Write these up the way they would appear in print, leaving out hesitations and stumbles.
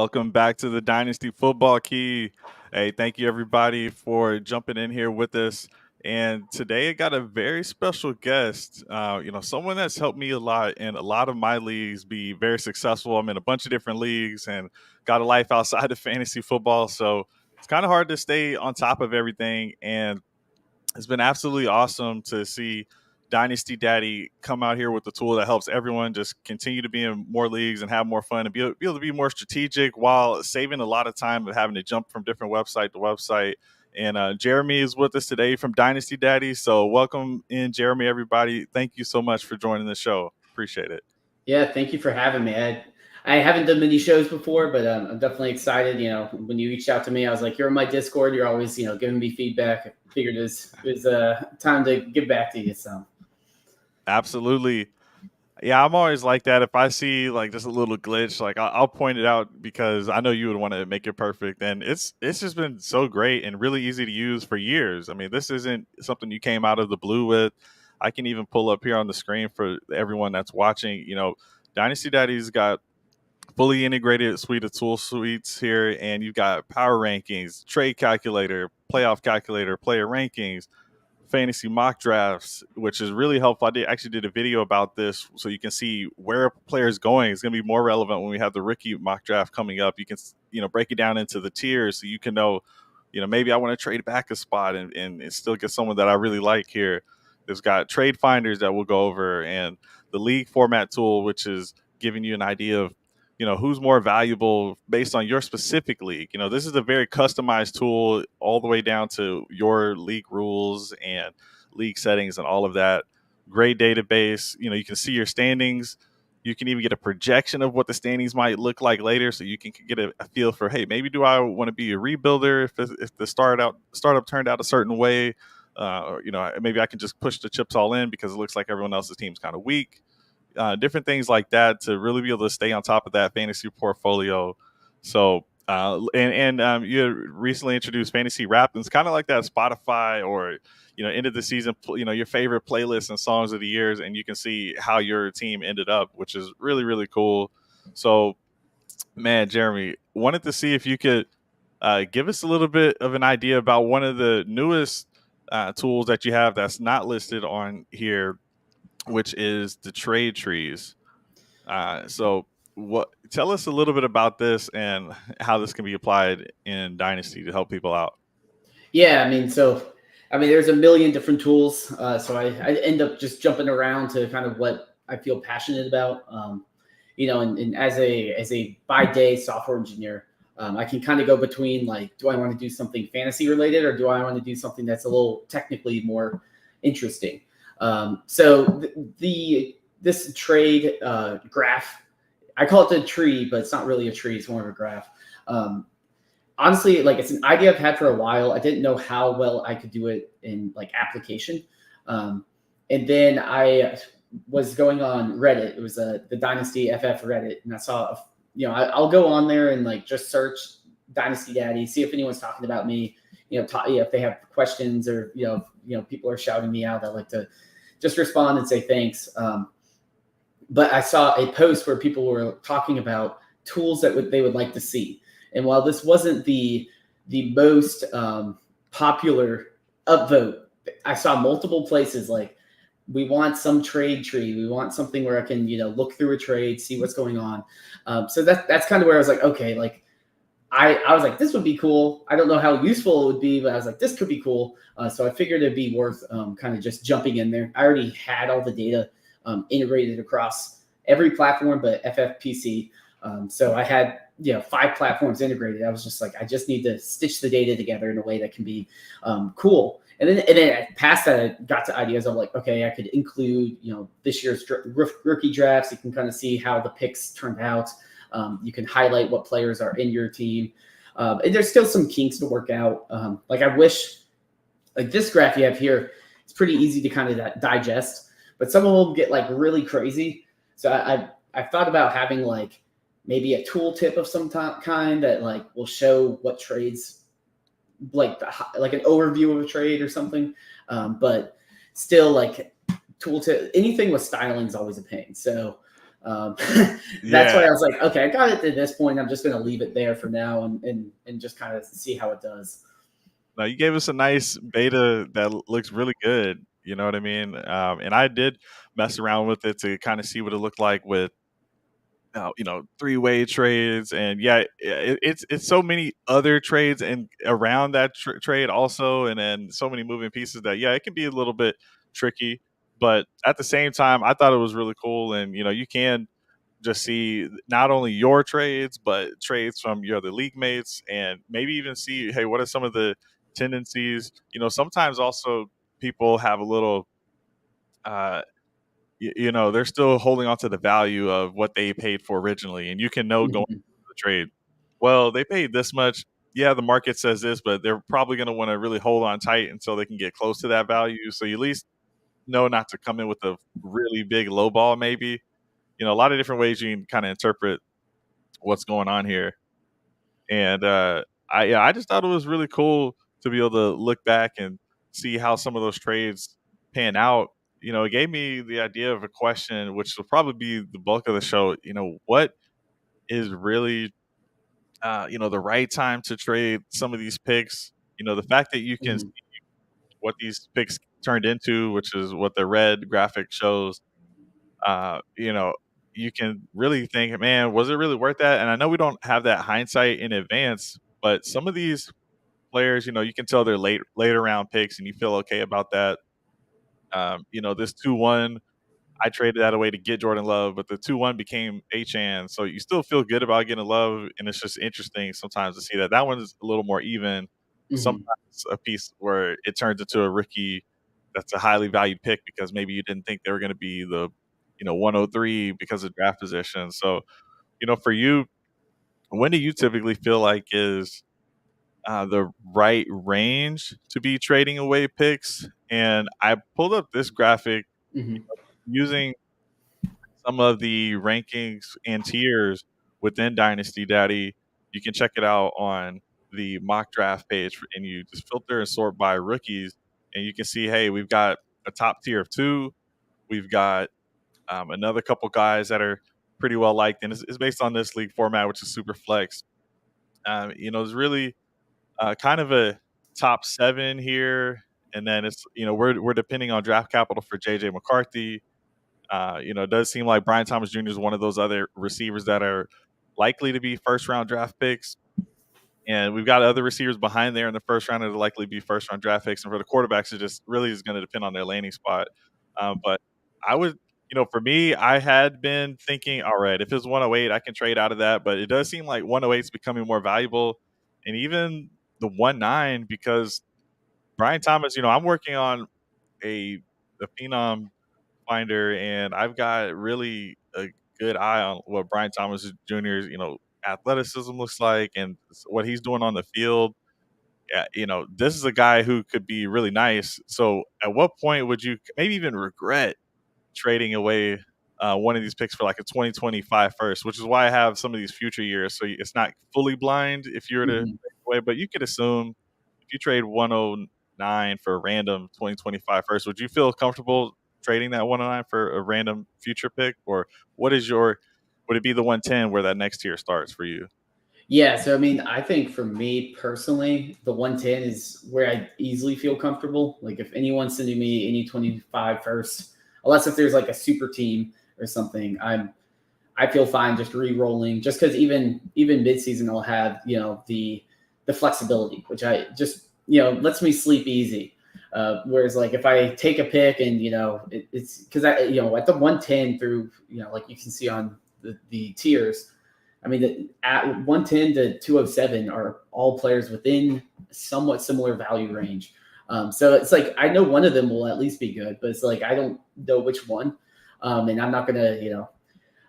Welcome back to the Dynasty Football Key. Hey, thank you everybody for jumping in here with us. And today I got a very special guest. Someone that's helped me a lot in a lot of my leagues be very successful. I'm in a bunch of different leagues and got a life outside of fantasy football, so it's kind of hard to stay on top of everything. And it's been absolutely awesome to see Dynasty Daddy come out here with the tool that helps everyone just continue to be in more leagues and have more fun and be able to be more strategic while saving a lot of time of having to jump from different website to website. And Jeremy is with us today from Dynasty Daddy. So welcome in, Jeremy, everybody. Thank you so much for joining the show. Appreciate it. Yeah, thank you for having me. I haven't done many shows before, but I'm definitely excited. When you reached out to me, I was like, "You're in my Discord. You're always, giving me feedback." I figured it was time to give back to you. So Absolutely. Yeah, I'm always like that. If I see like just a little glitch, like I'll point it out because I know you would want to make it perfect. And it's just been so great and really easy to use for years. I mean, this isn't something you came out of the blue with. I can even pull up here on the screen for everyone that's watching. Dynasty Daddy's got fully integrated suite of tool suites here, and you've got power rankings, trade calculator, playoff calculator, player rankings, fantasy mock drafts, which is really helpful. Actually did a video about this so you can see where a player is going. It's going to be more relevant when we have the rookie mock draft coming up. You can, break it down into the tiers so you can know, maybe I want to trade back a spot and still get someone that I really like here. There's got trade finders that we'll go over, and the league format tool, which is giving you an idea of who's more valuable based on your specific league. This is a very customized tool all the way down to your league rules and league settings and all of that. Great database. You can see your standings. You can even get a projection of what the standings might look like later, so you can get a feel for, hey, maybe do I want to be a rebuilder if the startup turned out a certain way. Maybe I can just push the chips all in because it looks like everyone else's team's kind of weak. Different things like that to really be able to stay on top of that fantasy portfolio. So, you had recently introduced Fantasy Rap, and it's kind of like that Spotify or end of the season, your favorite playlists and songs of the years, and you can see how your team ended up, which is really really cool. So, man, Jeremy, wanted to see if you could give us a little bit of an idea about one of the newest tools that you have that's not listed on here, which is the trade trees. Tell us a little bit about this and how this can be applied in Dynasty to help people out. yeah, there's a million different tools. So I end up just jumping around to kind of what I feel passionate about. And as a by day software engineer, I can kind of go between like, do I want to do something fantasy related or do I want to do something that's a little technically more interesting? This trade graph, I call it a tree, but it's not really a tree. It's more of a graph. Honestly, like it's an idea I've had for a while. I didn't know how well I could do it in like application. And then I was going on Reddit. It was the Dynasty FF Reddit. And I saw, I'll go on there and like just search Dynasty Daddy, see if anyone's talking about me, if they have questions or, people are shouting me out. I like to just respond and say thanks. But I saw a post where people were talking about tools that they would like to see. And while this wasn't the most popular upvote, I saw multiple places like, we want some trade tree. We want something where I can, look through a trade, see what's going on. So that's kind of where I was like, okay, like I was like, this would be cool. I don't know how useful it would be, but I was like, this could be cool. So I figured it'd be worth kind of just jumping in there. I already had all the data integrated across every platform but FFPC. So I had 5 platforms integrated. I was just like, I just need to stitch the data together in a way that can be cool. And then past that, I got to ideas of like, okay, I could include this year's rookie drafts. You can kind of see how the picks turned out. You can highlight what players are in your team. And there's still some kinks to work out. Like I wish, like this graph you have here, it's pretty easy to kind of digest, but some of them get like really crazy. So I've thought about having like maybe a tooltip of some kind that like will show what trades, like an overview of a trade or something. But still like tooltip, anything with styling is always a pain. So That's why Yeah. I was like, okay, I got it to this point. I'm just going to leave it there for now and just kind of see how it does. No, you gave us a nice beta that looks really good. You know what I mean? And I did mess around with it to kind of see what it looked like with, three-way trades, and yeah, it's so many other trades and around that trade also, and then so many moving pieces that yeah, it can be a little bit tricky. But at the same time, I thought it was really cool, and you can just see not only your trades, but trades from your other league mates, and maybe even see, hey, what are some of the tendencies? Sometimes also people have a little, uh, they're still holding on to the value of what they paid for originally, and you can know going Mhm. into the trade, well, they paid this much. Yeah, the market says this, but they're probably going to want to really hold on tight until they can get close to that value. So you at least know not to come in with a really big low ball, maybe. A lot of different ways you can kind of interpret what's going on here. And I just thought it was really cool to be able to look back and see how some of those trades pan out. It gave me the idea of a question, which will probably be the bulk of the show. What is really, the right time to trade some of these picks? The fact that you can see Mhm. what these picks turned into, which is what the red graphic shows. uh, you know, you can really think, man, was it really worth that? And I know we don't have that hindsight in advance, but some of these players, you can tell they're later round picks, and you feel okay about that. This 2-1, I traded that away to get Jordan Love, but the 2-1 became Achan. So you still feel good about getting Love, and it's just interesting sometimes to see that that one's a little more even. Sometimes Mhm. a piece where it turns into a rookie that's a highly valued pick because maybe you didn't think they were going to be the 103 because of draft position. So for you, when do you typically feel like is the right range to be trading away picks? And I pulled up this graphic Mhm. using some of the rankings and tiers within Dynasty Daddy. You can check it out on the mock draft page, and you just filter and sort by rookies, and you can see, hey, we've got a top tier of two. We've got another couple guys that are pretty well liked, and it's based on this league format, which is Superflex. It's really kind of a top seven here, and then it's we're depending on draft capital for JJ McCarthy. It does seem like Brian Thomas Jr. is one of those other receivers that are likely to be first round draft picks. And we've got other receivers behind there in the first round that are likely to be first round draft picks. And for the quarterbacks, it just really is going to depend on their landing spot. But I would, for me, I had been thinking, all right, if it's 108, I can trade out of that. But it does seem like 108 is becoming more valuable. And even the 1-9, because Brian Thomas, I'm working on the Phenom finder, and I've got really a good eye on what Brian Thomas Jr.'s athleticism looks like and what he's doing on the field. Yeah, this is a guy who could be really nice. So, at what point would you maybe even regret trading away one of these picks for like a 2025 first? Which is why I have some of these future years, so it's not fully blind if you were to Mhm. trade away. But you could assume if you trade 109 for a random 2025 first, would you feel comfortable trading that 109 for a random future pick? Or would it be the 110 where that next tier starts for you? Yeah, so I mean, I think for me personally, the 110 is where I easily feel comfortable. Like if anyone's sending me any 25 first, unless if there's like a super team or something, I feel fine just re-rolling. Just because even midseason I'll have the flexibility, which I just lets me sleep easy. Whereas like if I take a pick and it's because I at the 110 through like you can see on the tiers. I mean, at 110 to 207 are all players within somewhat similar value range. So it's like I know one of them will at least be good, but it's like I don't know which one. And I'm not gonna,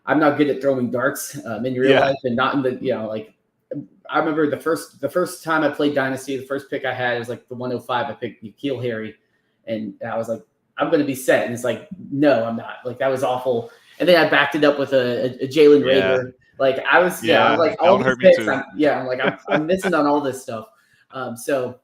I'm not good at throwing darts in real Yeah. life, and not in the, like I remember the first time I played Dynasty, the first pick I had was like the 105. I picked Nikhil Harry, and I was like, I'm gonna be set, and it's like, no, I'm not. Like that was awful. And then I backed it up with a Jalen Yeah. Rager. Like I was Yeah. like That all one these hurt me picks. too. I'm like I'm missing on all this stuff. So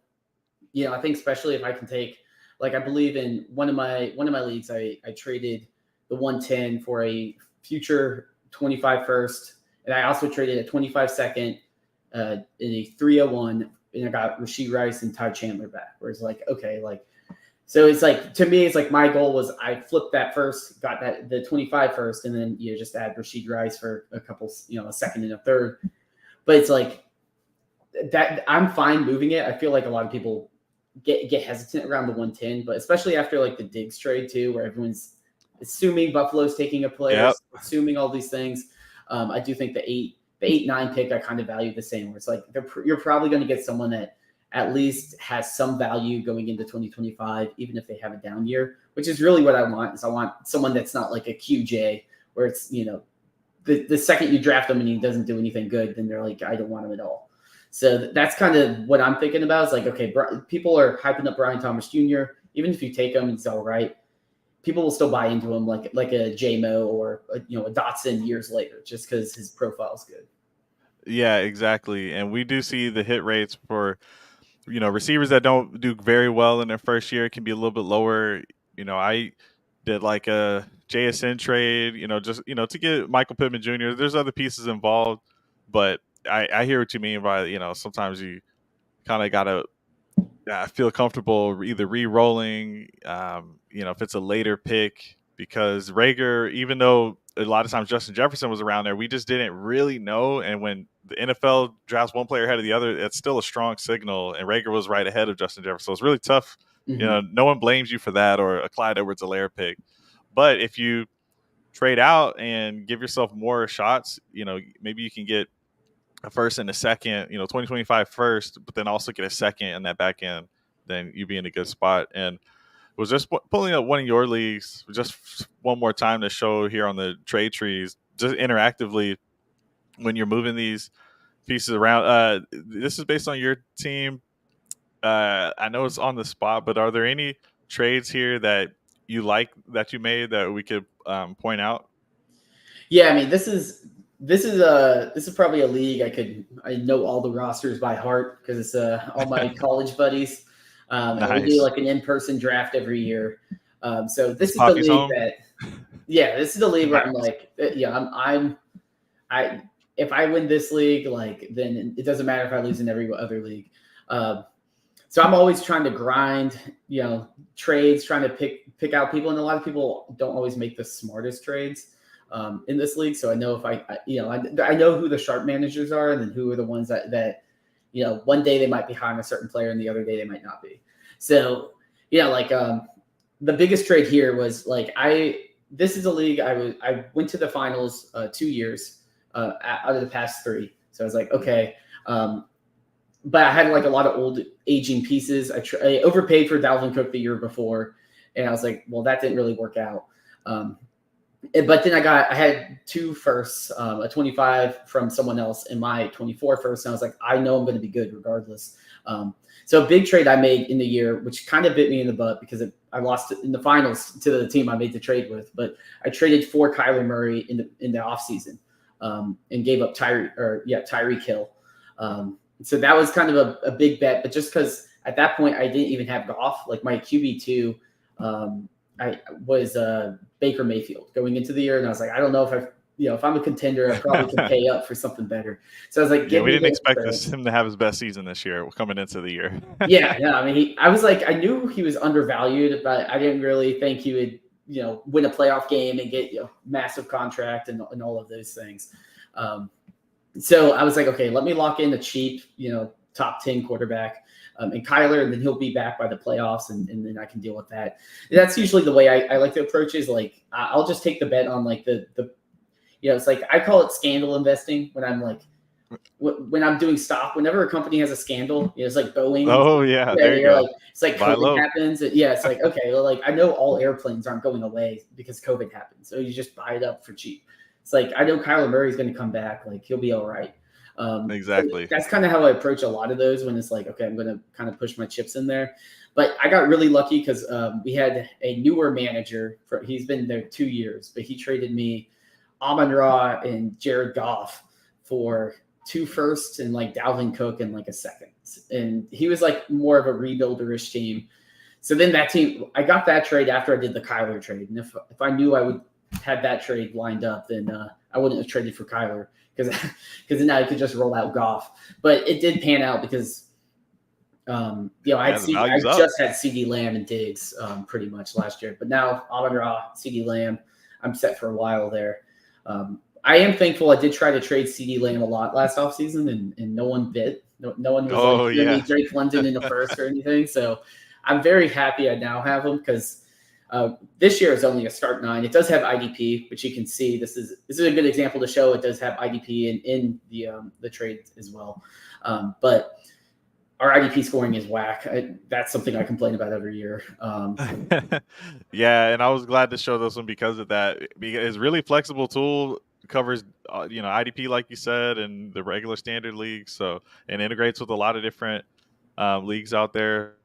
I think especially if I can take, like I believe in one of my leagues, I traded the 110 for a future 25 first, and I also traded a 25 second in a 301, and I got Rashid Rice and Ty Chandler back. Where it's like, okay, like, so it's like, to me, it's like my goal was I flipped that first, got that the 25 first, and then you just add Rashid Rice for a couple, a second and a third. But it's like that I'm fine moving it. I feel like a lot of people get hesitant around the 110, but especially after like the Diggs trade too, where everyone's assuming Buffalo's taking a player, assuming all these things. I do think the 8-9 pick I kind of value the same, where it's like you're probably going to get someone that at least has some value going into 2025, even if they have a down year, which is really what I want. Is I want someone that's not like a QJ, where it's, the second you draft him and he doesn't do anything good, then they're like, I don't want him at all. So that's kind of what I'm thinking about. Is like, okay, people are hyping up Brian Thomas Jr. Even if you take him, it's all right. People will still buy into him like a JMO or a Dotson years later, just because his profile is good. Yeah, exactly. And we do see the hit rates for receivers that don't do very well in their first year can be a little bit lower. I did like a JSN trade, just to get Michael Pittman Jr. There's other pieces involved, but I hear what you mean by sometimes you kind of gotta feel comfortable either re-rolling, if it's a later pick, because Rager, even though a lot of times Justin Jefferson was around there, we just didn't really know. And when the NFL drafts one player ahead of the other, it's still a strong signal. And Rager was right ahead of Justin Jefferson. So it's really tough. Mm-hmm. No one blames you for that, or a Clyde Edwards-Helaire pick. But if you trade out and give yourself more shots, maybe you can get a first and a second, 2025 first, but then also get a second in that back end, then you'd be in a good spot. And was just pulling up one of your leagues just one more time to show here on the trade trees, just interactively, when you're moving these pieces around. This is based on your team. I know it's on the spot, but are there any trades here that you like that you made that we could point out? Yeah, I mean, this is probably a league I know all the rosters by heart, because it's all my college buddies. Nice. And we do like an in-person draft every year. So this is the Poppy's league home? this is the league where I'm like, if I win this league, like, then it doesn't matter if I lose in every other league. So I'm always trying to grind, trades, trying to pick out people, and a lot of people don't always make the smartest trades in this league. So I know if I know who the sharp managers are, and then who are the ones that one day they might be high on a certain player and the other day they might not be. So the biggest trade here was like, this is a league I went to the finals 2 years out of the past 3. So I was like, okay. But I had like a lot of old aging pieces. I overpaid for Dalvin Cook the year before, and I was like, well, that didn't really work out. But then I had 2 firsts, a 25 from someone else and my 24 first. And I was like, I know I'm going to be good regardless. So a big trade I made in the year, which kind of bit me in the butt because I lost in the finals to the team I made the trade with. But I traded for Kyler Murray in the offseason and gave up Tyreek Hill. So that was kind of a big bet. But just because at that point I didn't even have Goff, like my QB2 I was Baker Mayfield going into the year, and I was like, I don't know if I'm a contender, I probably can pay up for something better. So I was like, we didn't expect him to have his best season this year coming into the year. I mean, I was like, I knew he was undervalued, but I didn't really think he would, win a playoff game and get massive contract and all of those things. So I was like, okay, let me lock in a cheap, top 10 quarterback. And Kyler, and then he'll be back by the playoffs, and then I can deal with that. And that's usually the way I like to approach is like, I'll just take the bet on like the it's like, I call it scandal investing when I'm like, when I'm doing stock, whenever a company has a scandal, it's like Boeing. Oh yeah, there you go. Like, it's like COVID happens. It's like, okay, well, like I know all airplanes aren't going away because COVID happened. So you just buy it up for cheap. It's like, I know Kyler Murray's going to come back. Like he'll be all right. Exactly. So that's kind of how I approach a lot of those when it's like, okay, I'm going to kind of push my chips in there. But I got really lucky because we had a newer manager. He's been there 2 years, but he traded me Amon-Ra and Jared Goff for 2 firsts and like Dalvin Cook and like a second. And he was like more of a rebuilder-ish team. So then that team, I got that trade after I did the Kyler trade. And if I knew I would had that trade lined up, then I wouldn't have traded for Kyler because now I could just roll out Goff. But it did pan out because I Yeah, the value's up. just had CD Lamb and Diggs pretty much last year, but now Amon-Ra, CD Lamb, I'm set for a while there. I am thankful I did try to trade CD Lamb a lot last offseason, and no one bit. No one was like giving me Drake London in the first or anything. So I'm very happy I now have him because this year is only a start 9. It does have IDP, which you can see. This is a good example to show it does have IDP in the trade as well. But our IDP scoring is whack. That's something I complain about every year. Yeah, and I was glad to show this one because of that. Because it's really flexible tool, covers IDP like you said, and the regular standard league. So and integrates with a lot of different leagues out there.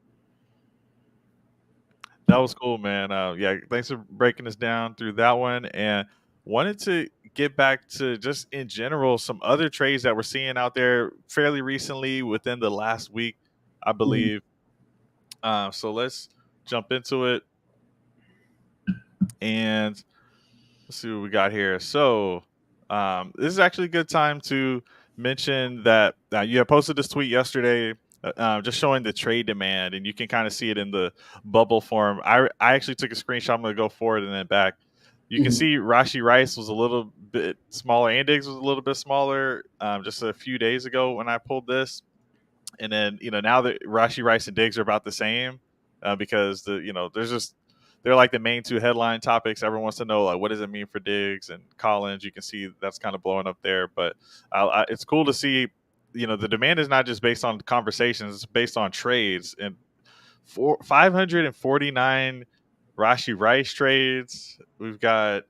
That was cool, man. Yeah, thanks for breaking us down through that one. And wanted to get back to just in general some other trades that we're seeing out there fairly recently within the last week, I believe. So let's jump into it. And let's see what we got here. So this is actually a good time to mention that you have posted this tweet yesterday, just showing the trade demand, and you can kind of see it in the bubble form. I actually took a screenshot. I'm going to go forward and then back. You can see Rashee Rice was a little bit smaller, and Diggs was a little bit smaller just a few days ago when I pulled this. And then now that Rashee Rice and Diggs are about the same, because they're like the main 2 headline topics. Everyone wants to know, like, what does it mean for Diggs and Collins? You can see that's kind of blowing up there, but it's cool to see. The demand is not just based on conversations; it's based on trades. And 549 Rashee Rice trades. We've got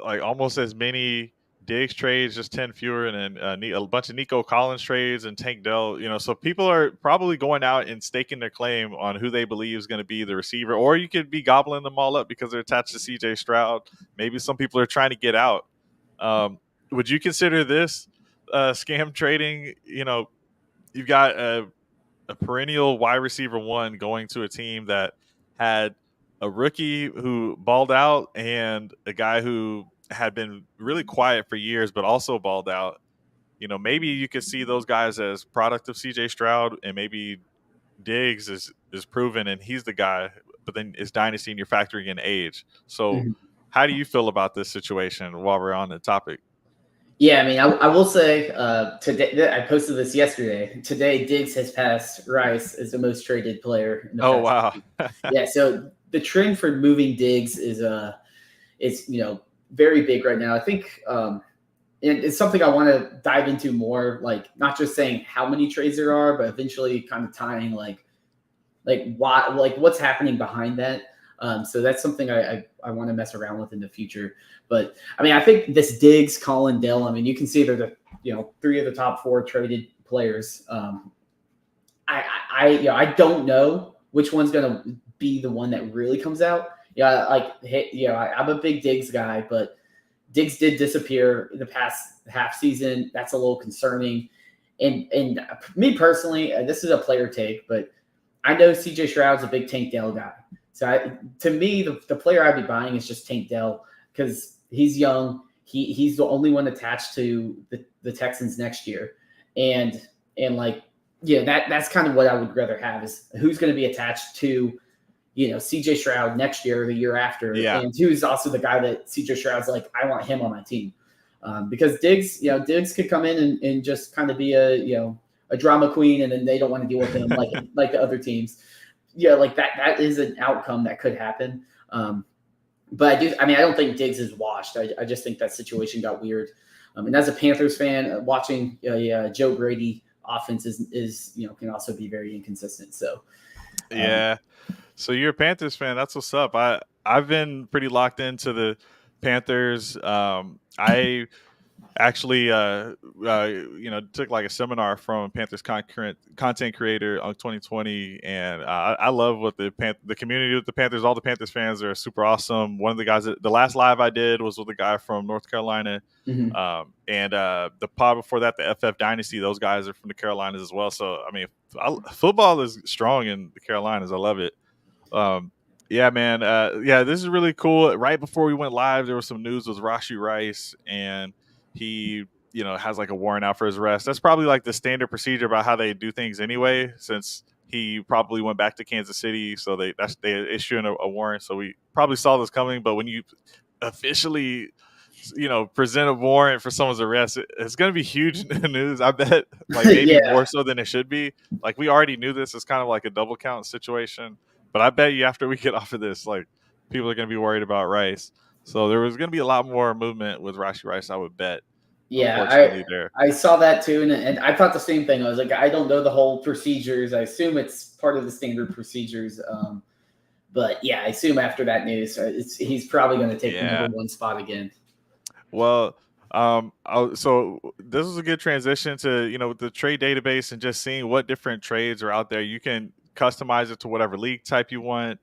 like almost as many Diggs trades, just 10 fewer, and then a bunch of Nico Collins trades and Tank Dell. So people are probably going out and staking their claim on who they believe is going to be the receiver, or you could be gobbling them all up because they're attached to CJ Stroud. Maybe some people are trying to get out. Would you consider this scam trading? You've got a perennial wide receiver 1 going to a team that had a rookie who balled out and a guy who had been really quiet for years, but also balled out. Maybe you could see those guys as product of CJ Stroud, and maybe Diggs is proven and he's the guy, but then it's dynasty and you're factoring in age. So how do you feel about this situation while we're on the topic? Yeah, I mean, I will say today, I posted this yesterday. Today, Diggs has passed Rice as the most traded player in the past. Wow. Yeah, so the trend for moving Diggs is very big right now. I think and it's something I want to dive into more, like not just saying how many trades there are, but eventually kind of tying like why, like what's happening behind that. So that's something I want to mess around with in the future. But I mean, I think this Diggs, Colin, Dell, I mean, you can see they're the 3 of the top 4 traded players. I don't know which one's gonna be the one that really comes out. I'm a big Diggs guy, but Diggs did disappear in the past half season. That's a little concerning. And me personally, this is a player take, but I know CJ Stroud's a big Tank Dell guy. So to me, the player I'd be buying is just Tank Dell because he's young. He's the only one attached to the Texans next year. And that's kind of what I would rather have is who's going to be attached to, CJ Stroud next year or the year after. Yeah. And who's also the guy that CJ Stroud's like, I want him on my team. Because Diggs could come in and just kind of be a drama queen, and then they don't want to deal with him like the other teams. Yeah, like that is an outcome that could happen. But I don't think Diggs is washed. I just think that situation got weird. And as a Panthers fan, watching Joe Brady offense is can also be very inconsistent. So yeah. So you're a Panthers fan. That's what's up. I've been pretty locked into the Panthers. I actually took like a seminar from a Panthers content creator on 2020, and I love what the community with the Panthers. All the Panthers fans are super awesome. One of the guys the last live I did was with a guy from North Carolina, and the pod before that, the FF Dynasty, those guys are from the Carolinas as well. So I mean, football is strong in the Carolinas. I love it. Yeah, man. Yeah, this is really cool. Right before we went live, there was some news with Rashi Rice, and he, has like a warrant out for his arrest. That's probably like the standard procedure about how they do things anyway, since he probably went back to Kansas City, so they issuing a warrant. So we probably saw this coming, but when you officially, present a warrant for someone's arrest, it's going to be huge news. I bet, like maybe Yeah, more so than it should be. Like we already knew this. It's kind of like a double count situation, but I bet you after we get off of this, like people are going to be worried about Rice. So there was going to be a lot more movement with Rashi Rice, I would bet. yeah. Unfortunately, there. I saw that too, and I thought the same thing. I was like, I don't know the whole procedures. I assume it's part of the standard procedures. But yeah, I assume after that news, he's probably going to take the number Yeah. one spot again. Well, so this is a good transition to the trade database and just seeing what different trades are out there. You can customize it to whatever league type you want.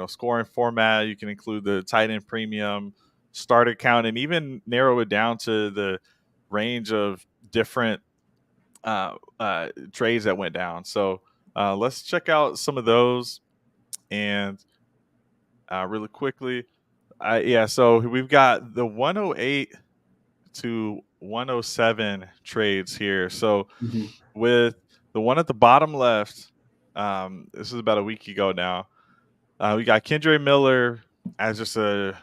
Scoring format. You can include the tight end premium, starter count, and even narrow it down to the range of different trades that went down. So let's check out some of those and really quickly. Yeah, so we've got the 108 to 107 trades here. So Mhm. with the one at the bottom left, this is about a week ago now. We got Kendre Miller as just a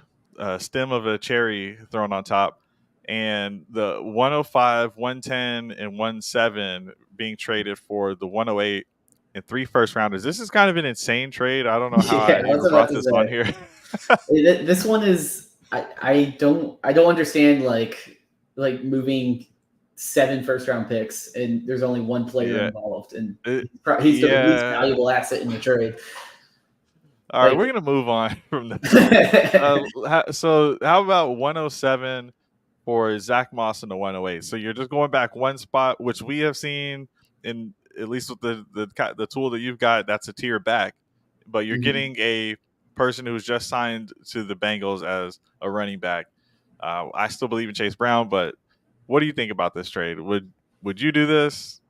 stem of a cherry thrown on top, and the 105, 110, and 17 being traded for the 108 and 3 first rounders. This is kind of an insane trade. I don't know how Yeah, I I was even about brought to this on say here. this one is. I don't understand like moving 7 first round picks and there's only one player Yeah. involved, and It, he's the least yeah. valuable asset in the trade. All right, Like, we're gonna move on from this. So how about 107 for Zach Moss in the 108? So you're just going back one spot, which we have seen in at least with the tool that you've got. That's a tier back, but you're mhm. getting a person who's just signed to the Bengals as a running back. I still believe in Chase Brown, but what do you think about this trade? Would you do this?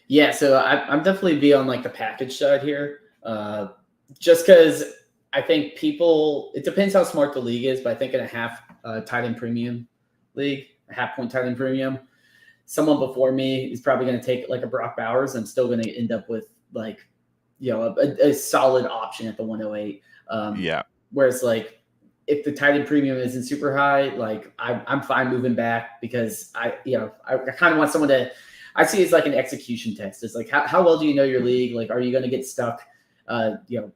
Yeah, so I'm definitely be on like the package side here, just because I think people. It depends how smart the league is, but I think in a half tight end premium league, a half point tight end premium, someone before me is probably going to take like a Brock Bowers. I'm still going to end up with like a solid option at the 108. Yeah, Whereas like if the tight end premium isn't super high, like I'm fine moving back because I kind of want someone to. I see it's like an execution test. It's like how well do you know your league? Like, are you going to get stuck,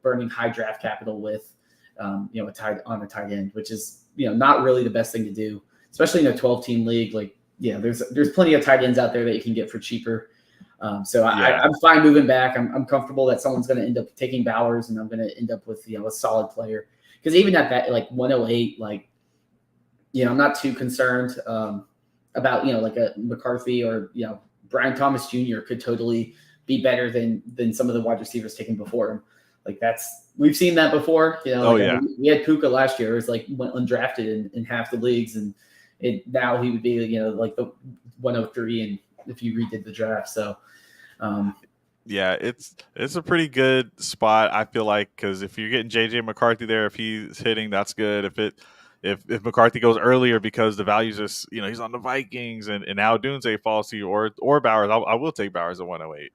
burning high draft capital with, a tight end, which is not really the best thing to do, especially in a 12-team league. Like, there's plenty of tight ends out there that you can get for cheaper. So yeah, I'm fine moving back. I'm comfortable that someone's going to end up taking Bowers, and I'm going to end up with a solid player. Because even at that like 108, like I'm not too concerned about like a McCarthy or Brian Thomas Jr. could totally be better than some of the wide receivers taken before him. Like we've seen that before. oh Like I yeah. mean, we had Puka last year. It was like went undrafted in half the leagues, and now he would be like the 103, and if you redid the draft. So Yeah, it's a pretty good spot. I feel like because if you're getting JJ McCarthy there, if he's hitting, that's good. If McCarthy goes earlier because the values just he's on the Vikings and now Dunze falls to you or Bowers, I will take Bowers at 108.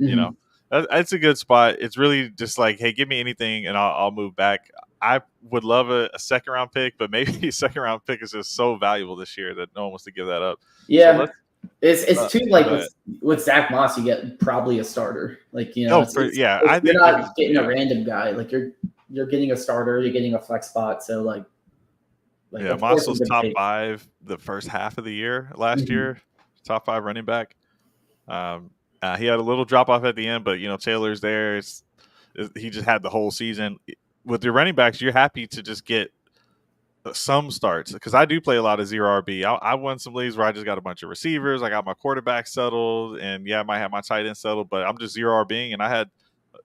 mhm. That's a good spot. It's really just like, hey, give me anything and I'll move back. I would love a second round pick, but maybe a second round pick is just so valuable this year that no one wants to give that up. So Yeah, let's it's too like go ahead. with Zach Moss, you get probably a starter. Like Oh, yeah, I you're think not getting a yeah. random guy. Like you're getting a starter, you're getting a flex spot. So like Yeah, of course Moss I'm was gonna top take. 5 the first half of the year last Mhm. year, top 5 running back. He had a little drop off at the end, but Taylor's there. He just had the whole season. With your running backs, you're happy to just get some starts because I do play a lot of zero RB. I won some leagues where I just got a bunch of receivers. I got my quarterback settled, and yeah, I might have my tight end settled, but I'm just zero RBing, and I had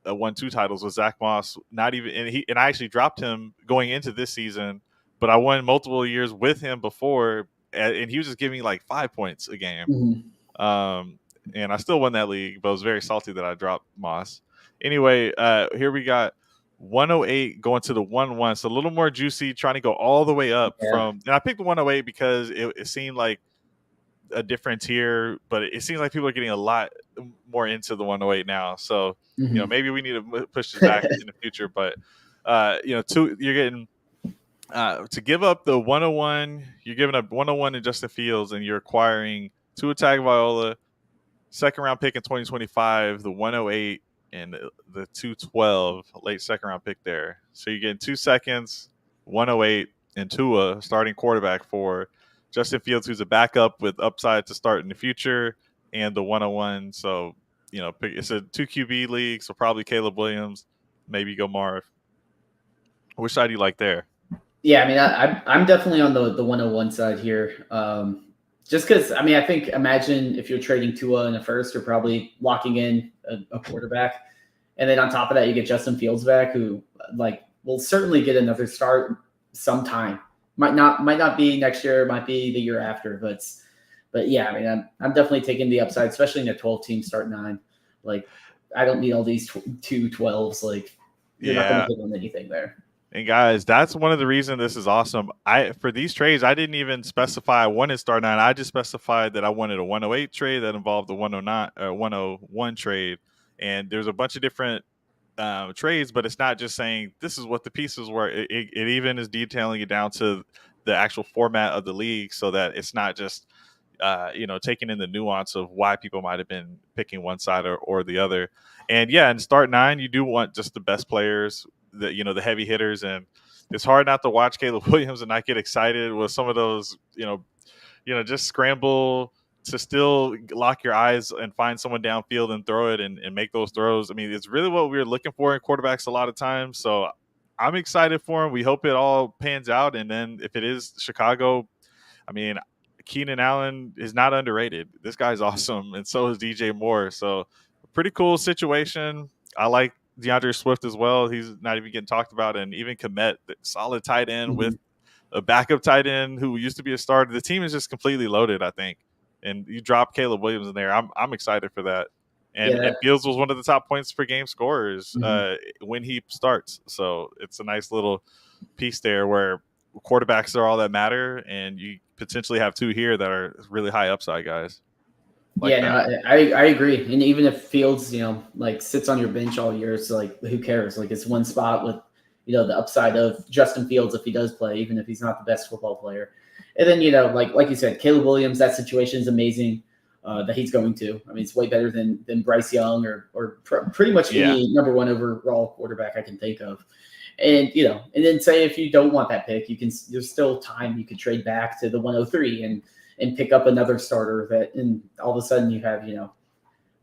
won 2 titles with Zach Moss. Not even, and I actually dropped him going into this season, but I won multiple years with him before, and he was just giving me like 5 points a game. Mhm. Um, and I still won that league, but I was very salty that I dropped Moss. Anyway, here we got 108 going to the 1-1. So a little more juicy, trying to go all the way up Yeah. from. And I picked the 108 because it seemed like a different tier, but it seems like people are getting a lot more into the 108 now. So, Mhm. maybe we need to push this back in the future. But, you're getting to give up the 101, you're giving up 101 in Justin Fields, and you're acquiring Tua Tagovailoa, second round pick in 2025, the 108 and the 212 late second round pick there. So you're getting 2 seconds, 108, and Tua starting quarterback for Justin Fields, who's a backup with upside to start in the future, and the 101. So, it's a 2 QB league, so probably Caleb Williams, maybe go Marv. Which side do you like there? Yeah, I mean, I'm definitely on the 101 side here. Just because, I mean, I think imagine if you're trading Tua in a first, you're probably locking in a quarterback, and then on top of that, you get Justin Fields back, who like will certainly get another start sometime. Might not be next year, might be the year after, but yeah, I mean, I'm definitely taking the upside, especially in a 12-team start nine. Like, I don't need all these 2 12s. Like, you're not going to Yeah. hit on anything there. And guys, that's one of the reasons this is awesome. For these trades, I didn't even specify I wanted star nine. I just specified that I wanted a 108 trade that involved the 109 or 101 trade. And there's a bunch of different trades, but it's not just saying this is what the pieces were. It even is detailing it down to the actual format of the league, so that it's not just taking in the nuance of why people might have been picking one side or the other. And yeah, in start nine, you do want just the best players, the heavy hitters, and it's hard not to watch Caleb Williams and not get excited with some of those, just scramble to still lock your eyes and find someone downfield and throw it and make those throws. I mean, it's really what we're looking for in quarterbacks a lot of times. So I'm excited for him. We hope it all pans out. And then if it is Chicago, I mean, Keenan Allen is not underrated. This guy's awesome. And so is DJ Moore. So pretty cool situation. I like DeAndre Swift as well. He's not even getting talked about. And even Komet, solid tight end with a backup tight end who used to be a starter. The team is just completely loaded, I think. And you drop Caleb Williams in there. I'm excited for that. And Yeah. Fields was one of the top points per game scorers Mhm. when he starts. So it's a nice little piece there where quarterbacks are all that matter, and you potentially have two here that are really high upside guys. Yeah, That. no, I agree. And even if Fields, like sits on your bench all year, it's like who cares? Like it's one spot with, the upside of Justin Fields if he does play, even if he's not the best football player. And then like you said, Caleb Williams, that situation is amazing. That he's going to. I mean, it's way better than Bryce Young or pretty much Yeah. any number one overall quarterback I can think of. And and then say if you don't want that pick, there's still time you could trade back to the 103 and pick up another starter and all of a sudden you have,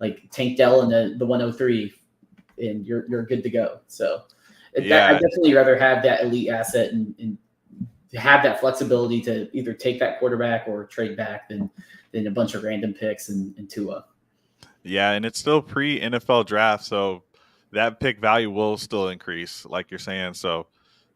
like Tank Dell and the 103 and you're good to go. So I definitely rather have that elite asset and have that flexibility to either take that quarterback or trade back than a bunch of random picks and Tua. Yeah, and it's still pre NFL draft, so that pick value will still increase, like you're saying. So,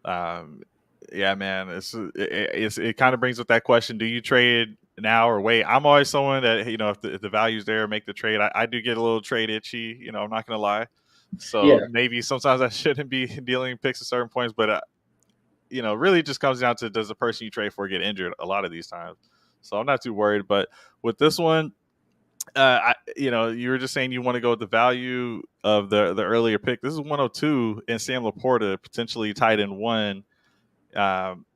yeah, man, it kind of brings up that question: do you trade now or wait? I'm always someone that if the value's there, make the trade. I do get a little trade itchy. I'm not gonna lie. Yeah. So maybe sometimes I shouldn't be dealing picks at certain points, but really it just comes down to does the person you trade for get injured a lot of these times. So I'm not too worried. But with this one, you were just saying you want to go with the value of the earlier pick. This is 102 and Sam Laporta potentially tight end one.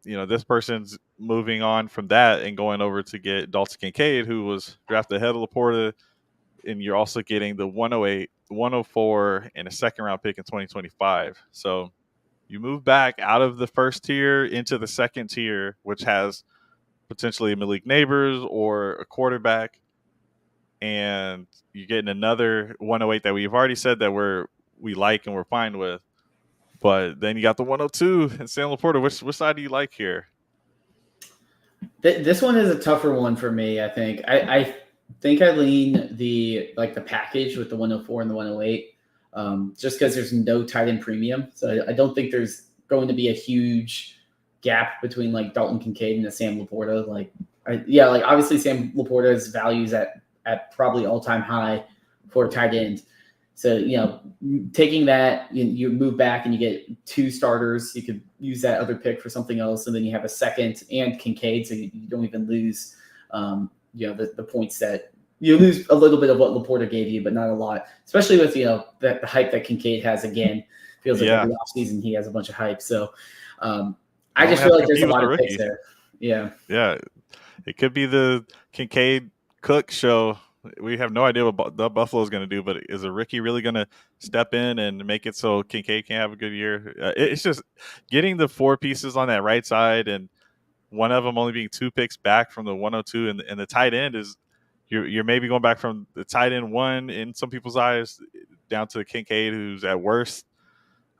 This person's moving on from that and going over to get Dalton Kincaid, who was drafted ahead of Laporta, and you're also getting the 108, 104, and a second round pick in 2025. So you move back out of the first tier into the second tier, which has potentially Malik Neighbors or a quarterback, and you're getting another 108 that we've already said that we like and we're fine with. But then you got the 102 and Sam Laporta. Which side do you like here? This one is a tougher one for me. I think I think I lean the package with the 104 and the 108, just because there's no tight end premium. So I don't think there's going to be a huge gap between like Dalton Kincaid and the Sam Laporta. Like obviously Sam Laporta's values at probably all time high for a tight end. So, taking that, you move back and you get 2 starters. You could use that other pick for something else, and then you have a second and Kincaid, so you don't even lose, the points that you lose a little bit of what Laporta gave you, but not a lot. Especially with the hype that Kincaid has again. Feels like Yeah. every offseason he has a bunch of hype. So, You I only just have feel to like there's compete a with lot the of picks rookie. there. Yeah. Yeah. It could be the Kincaid Cook show. We have no idea what the Buffalo is going to do, but is a rookie really going to step in and make it so Kincaid can have a good year? It's just getting the 4 pieces on that right side, and one of them only being 2 picks back from the 102, and the tight end is you're maybe going back from the tight end 1 in some people's eyes down to Kincaid, who's at worst,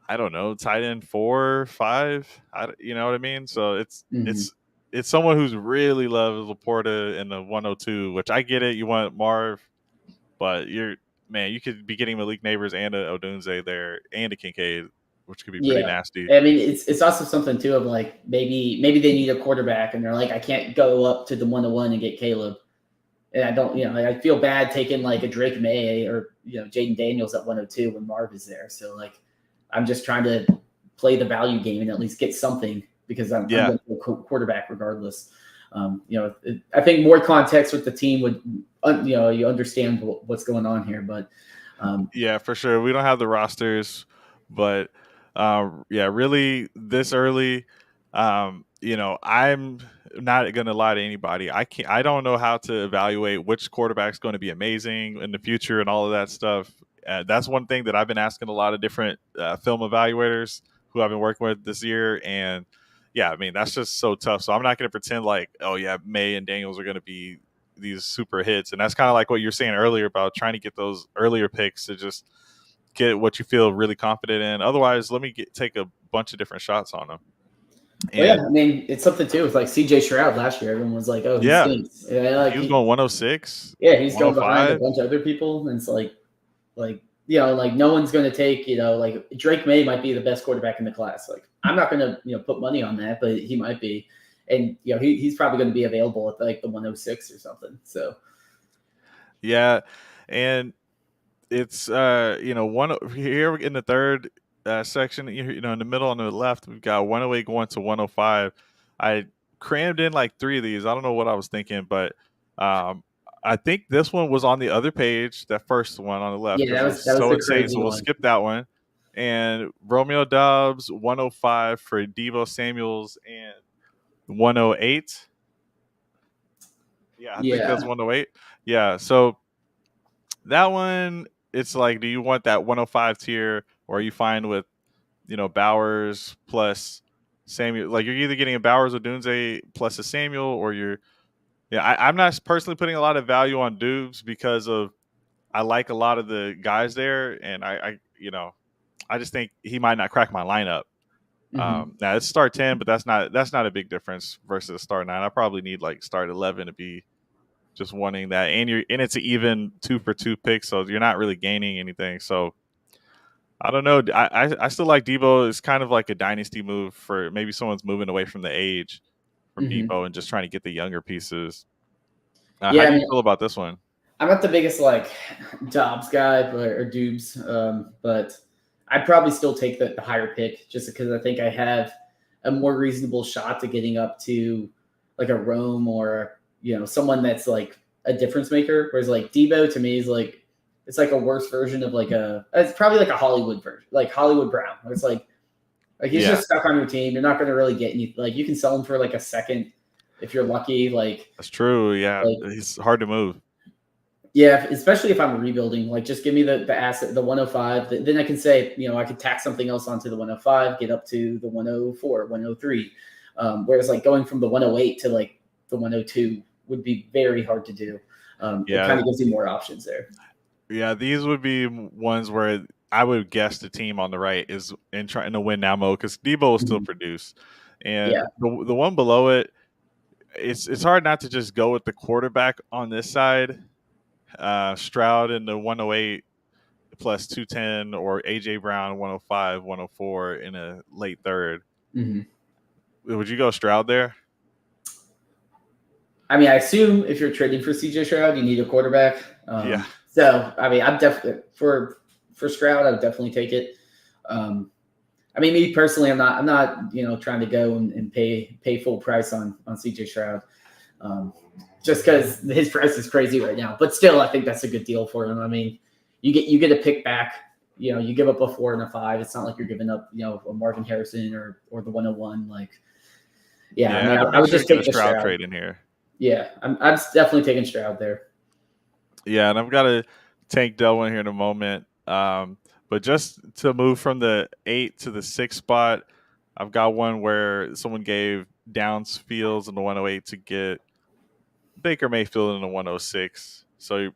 I don't know, tight end 4, 5. You know what I mean? So Mhm. it's someone who's really loves Laporta in the 102, which I get it. You want Marv, but you could be getting Malik Neighbors and a Odunze there and a Kincaid, which could be pretty Yeah. nasty. I mean, it's also something too of like maybe they need a quarterback and they're like, I can't go up to the 101 and get Caleb. And I don't, like, I feel bad taking like a Drake May or Jaden Daniels at 102 when Marv is there. So like, I'm just trying to play the value game and at least get something because I'm Yeah. going to go quarterback regardless. I think more context with the team would, you understand what's going on here. But Yeah, for sure. We don't have the rosters, but really this early, I'm not gonna lie to anybody. I don't know how to evaluate which quarterback's going to be amazing in the future and all of that stuff. That's one thing that I've been asking a lot of different film evaluators who I've been working with this year, and yeah, I mean that's just so tough. So I'm not going to pretend like, oh yeah, May and Daniels are going to be these super hits, and that's kind of like what you're saying earlier about trying to get those earlier picks to just get what you feel really confident in. Otherwise, let me take a bunch of different shots on them. well, yeah, And I mean, it's something too with like CJ Stroud last year. Everyone was like, oh, he yeah, stinks. Yeah, like he was going 106, yeah, he's going behind a 105. bunch of other people, and it's like like no one's going to take like Drake May might be the best quarterback in the class. Like I'm not going to put money on that, but he might be, and he's probably going to be available at like the 106 or something. So Yeah, and it's one here in the third section. In the middle on the left, we've got 108 going to 105. I crammed in like 3 of these. I don't know what I was thinking, but I think this one was on the other page, that first one on the left, yeah, because it's that was so the insane. crazy So we'll one. skip that one. And Romeo Dobbs 105 for Deebo Samuels and 108. Yeah, I think Yeah. that's 108. Yeah, so that one, it's like, do you want that 105 tier, or are you fine with Bowers plus Samuel? Like you're either getting a Bowers or Dunze plus a Samuel, or I'm not personally putting a lot of value on Dubes because of I like a lot of the guys there, and I just think he might not crack my lineup. Mhm. Now it's start 10, but that's not a big difference versus start 9. I probably need like start 11 to be just wanting that, and it's an even 2-for-2 pick, so you're not really gaining anything. So I don't know. I still like Debo. It's kind of like a dynasty move for maybe someone's moving away from the age from Mhm. Debo and just trying to get the younger pieces. How Yeah, I do you mean, feel about this one? I'm not the biggest like Dobbs guy or Dubes, but I'd probably still take the higher pick just because I think I have a more reasonable shot to getting up to like a Rome or someone that's like a difference maker. Whereas like Debo to me is like it's like a worse version of it's probably like a Hollywood version, like Hollywood Brown. Where it's like he's Yeah, just stuck on your team. You're not going to really get any. Like you can sell him for like a second if you're lucky. that's true. Yeah, Like it's hard to move. yeah, especially if I'm rebuilding. Like, just give me the asset, the 105. Then I can say, I could tack something else onto the 105, get up to the 104, 103. Whereas, like, going from the 108 to like the 102 would be very hard to do. It Yeah, kind of gives you more options there. yeah. These would be ones where I would guess the team on the right is in trying to win now mode because Debo will still Mhm. produce, and Yeah. the one below it, it's hard not to just go with the quarterback on this side. Stroud in the 108 plus 210, or AJ Brown 105, 104 in a late third. hmm Would you go Stroud there? I mean, I assume if you're trading for CJ Stroud, you need a quarterback. Yeah. So, I mean, I'm definitely for for Stroud, I would definitely take it. I mean, me personally, I'm not, trying to go and pay full price on CJ Stroud, um, just because his price is crazy right now. But still, I think that's a good deal for him. I mean, you get a pick back. You give up a 4 and a 5. It's not like you're giving up, a Marvin Harrison or the 101. Like, yeah, I mean, I'm I would actually just taking take a the Stroud Stroud. trade in here. Yeah, I'm definitely taking Stroud there. Yeah, and I've got a Tank Dell one here in a moment. But just to move from the 8 to the 6 spot, I've got one where someone gave Downs Fields in the 108 to get Baker Mayfield in the 106. So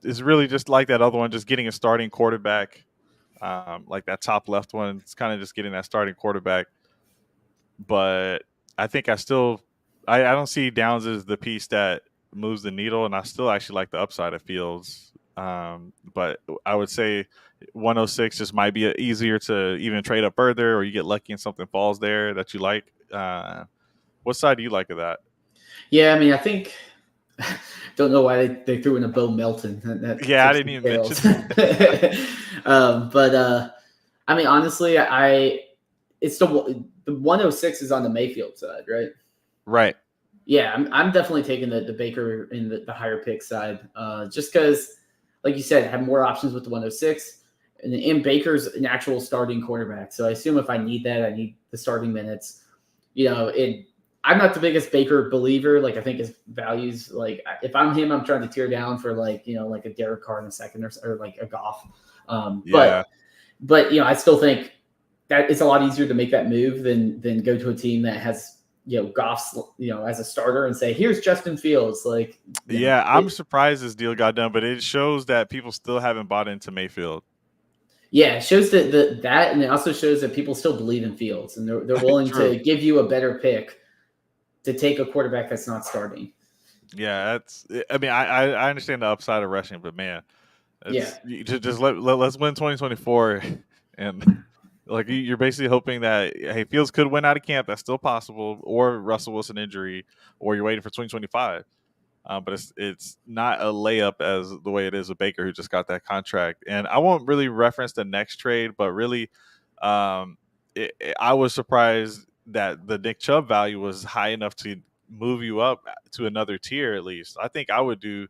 it's really just like that other one, just getting a starting quarterback. Like that top left one, it's kind of just getting that starting quarterback. But I think I don't see Downs as the piece that moves the needle, and I still actually like the upside of Fields. But I would say 106 just might be easier to even trade up further, or you get lucky and something falls there that you like. What side do you like of that? Yeah, I mean, I think don't know why they threw in a Bo Melton. That Yeah, I tips didn't the even mention scales. that. But I mean, honestly, it's the 106 is on the Mayfield side, right? Right. Yeah, I'm definitely taking the Baker in the higher pick side, just because, like you said, have more options with the 106, and Baker's an actual starting quarterback. So I assume if I need that, I need the starting minutes. I'm not the biggest Baker believer. Like, I think his values, like, if I'm him, I'm trying to tear down for like like a Derek Carr in a second, or like a Goff. Yeah. But I still think that it's a lot easier to make that move than go to a team that has Goff's as a starter and say, here's Justin Fields. Like, Yeah, I'm surprised this deal got done, but it shows that people still haven't bought into Mayfield. Yeah, it shows that, and it also shows that people still believe in Fields, and they're willing True. to give you a better pick to take a quarterback that's not starting. Yeah, that's. I mean, I understand the upside of rushing, but man, Yeah. just let's win 2024, and like you're basically hoping that hey, Fields could win out of camp. That's still possible, or Russell Wilson injury, or you're waiting for 2025. But it's not a layup as the way it is with Baker, who just got that contract. And I won't really reference the next trade, but really, um, I was surprised that the Nick Chubb value was high enough to move you up to another tier at least. I think I would do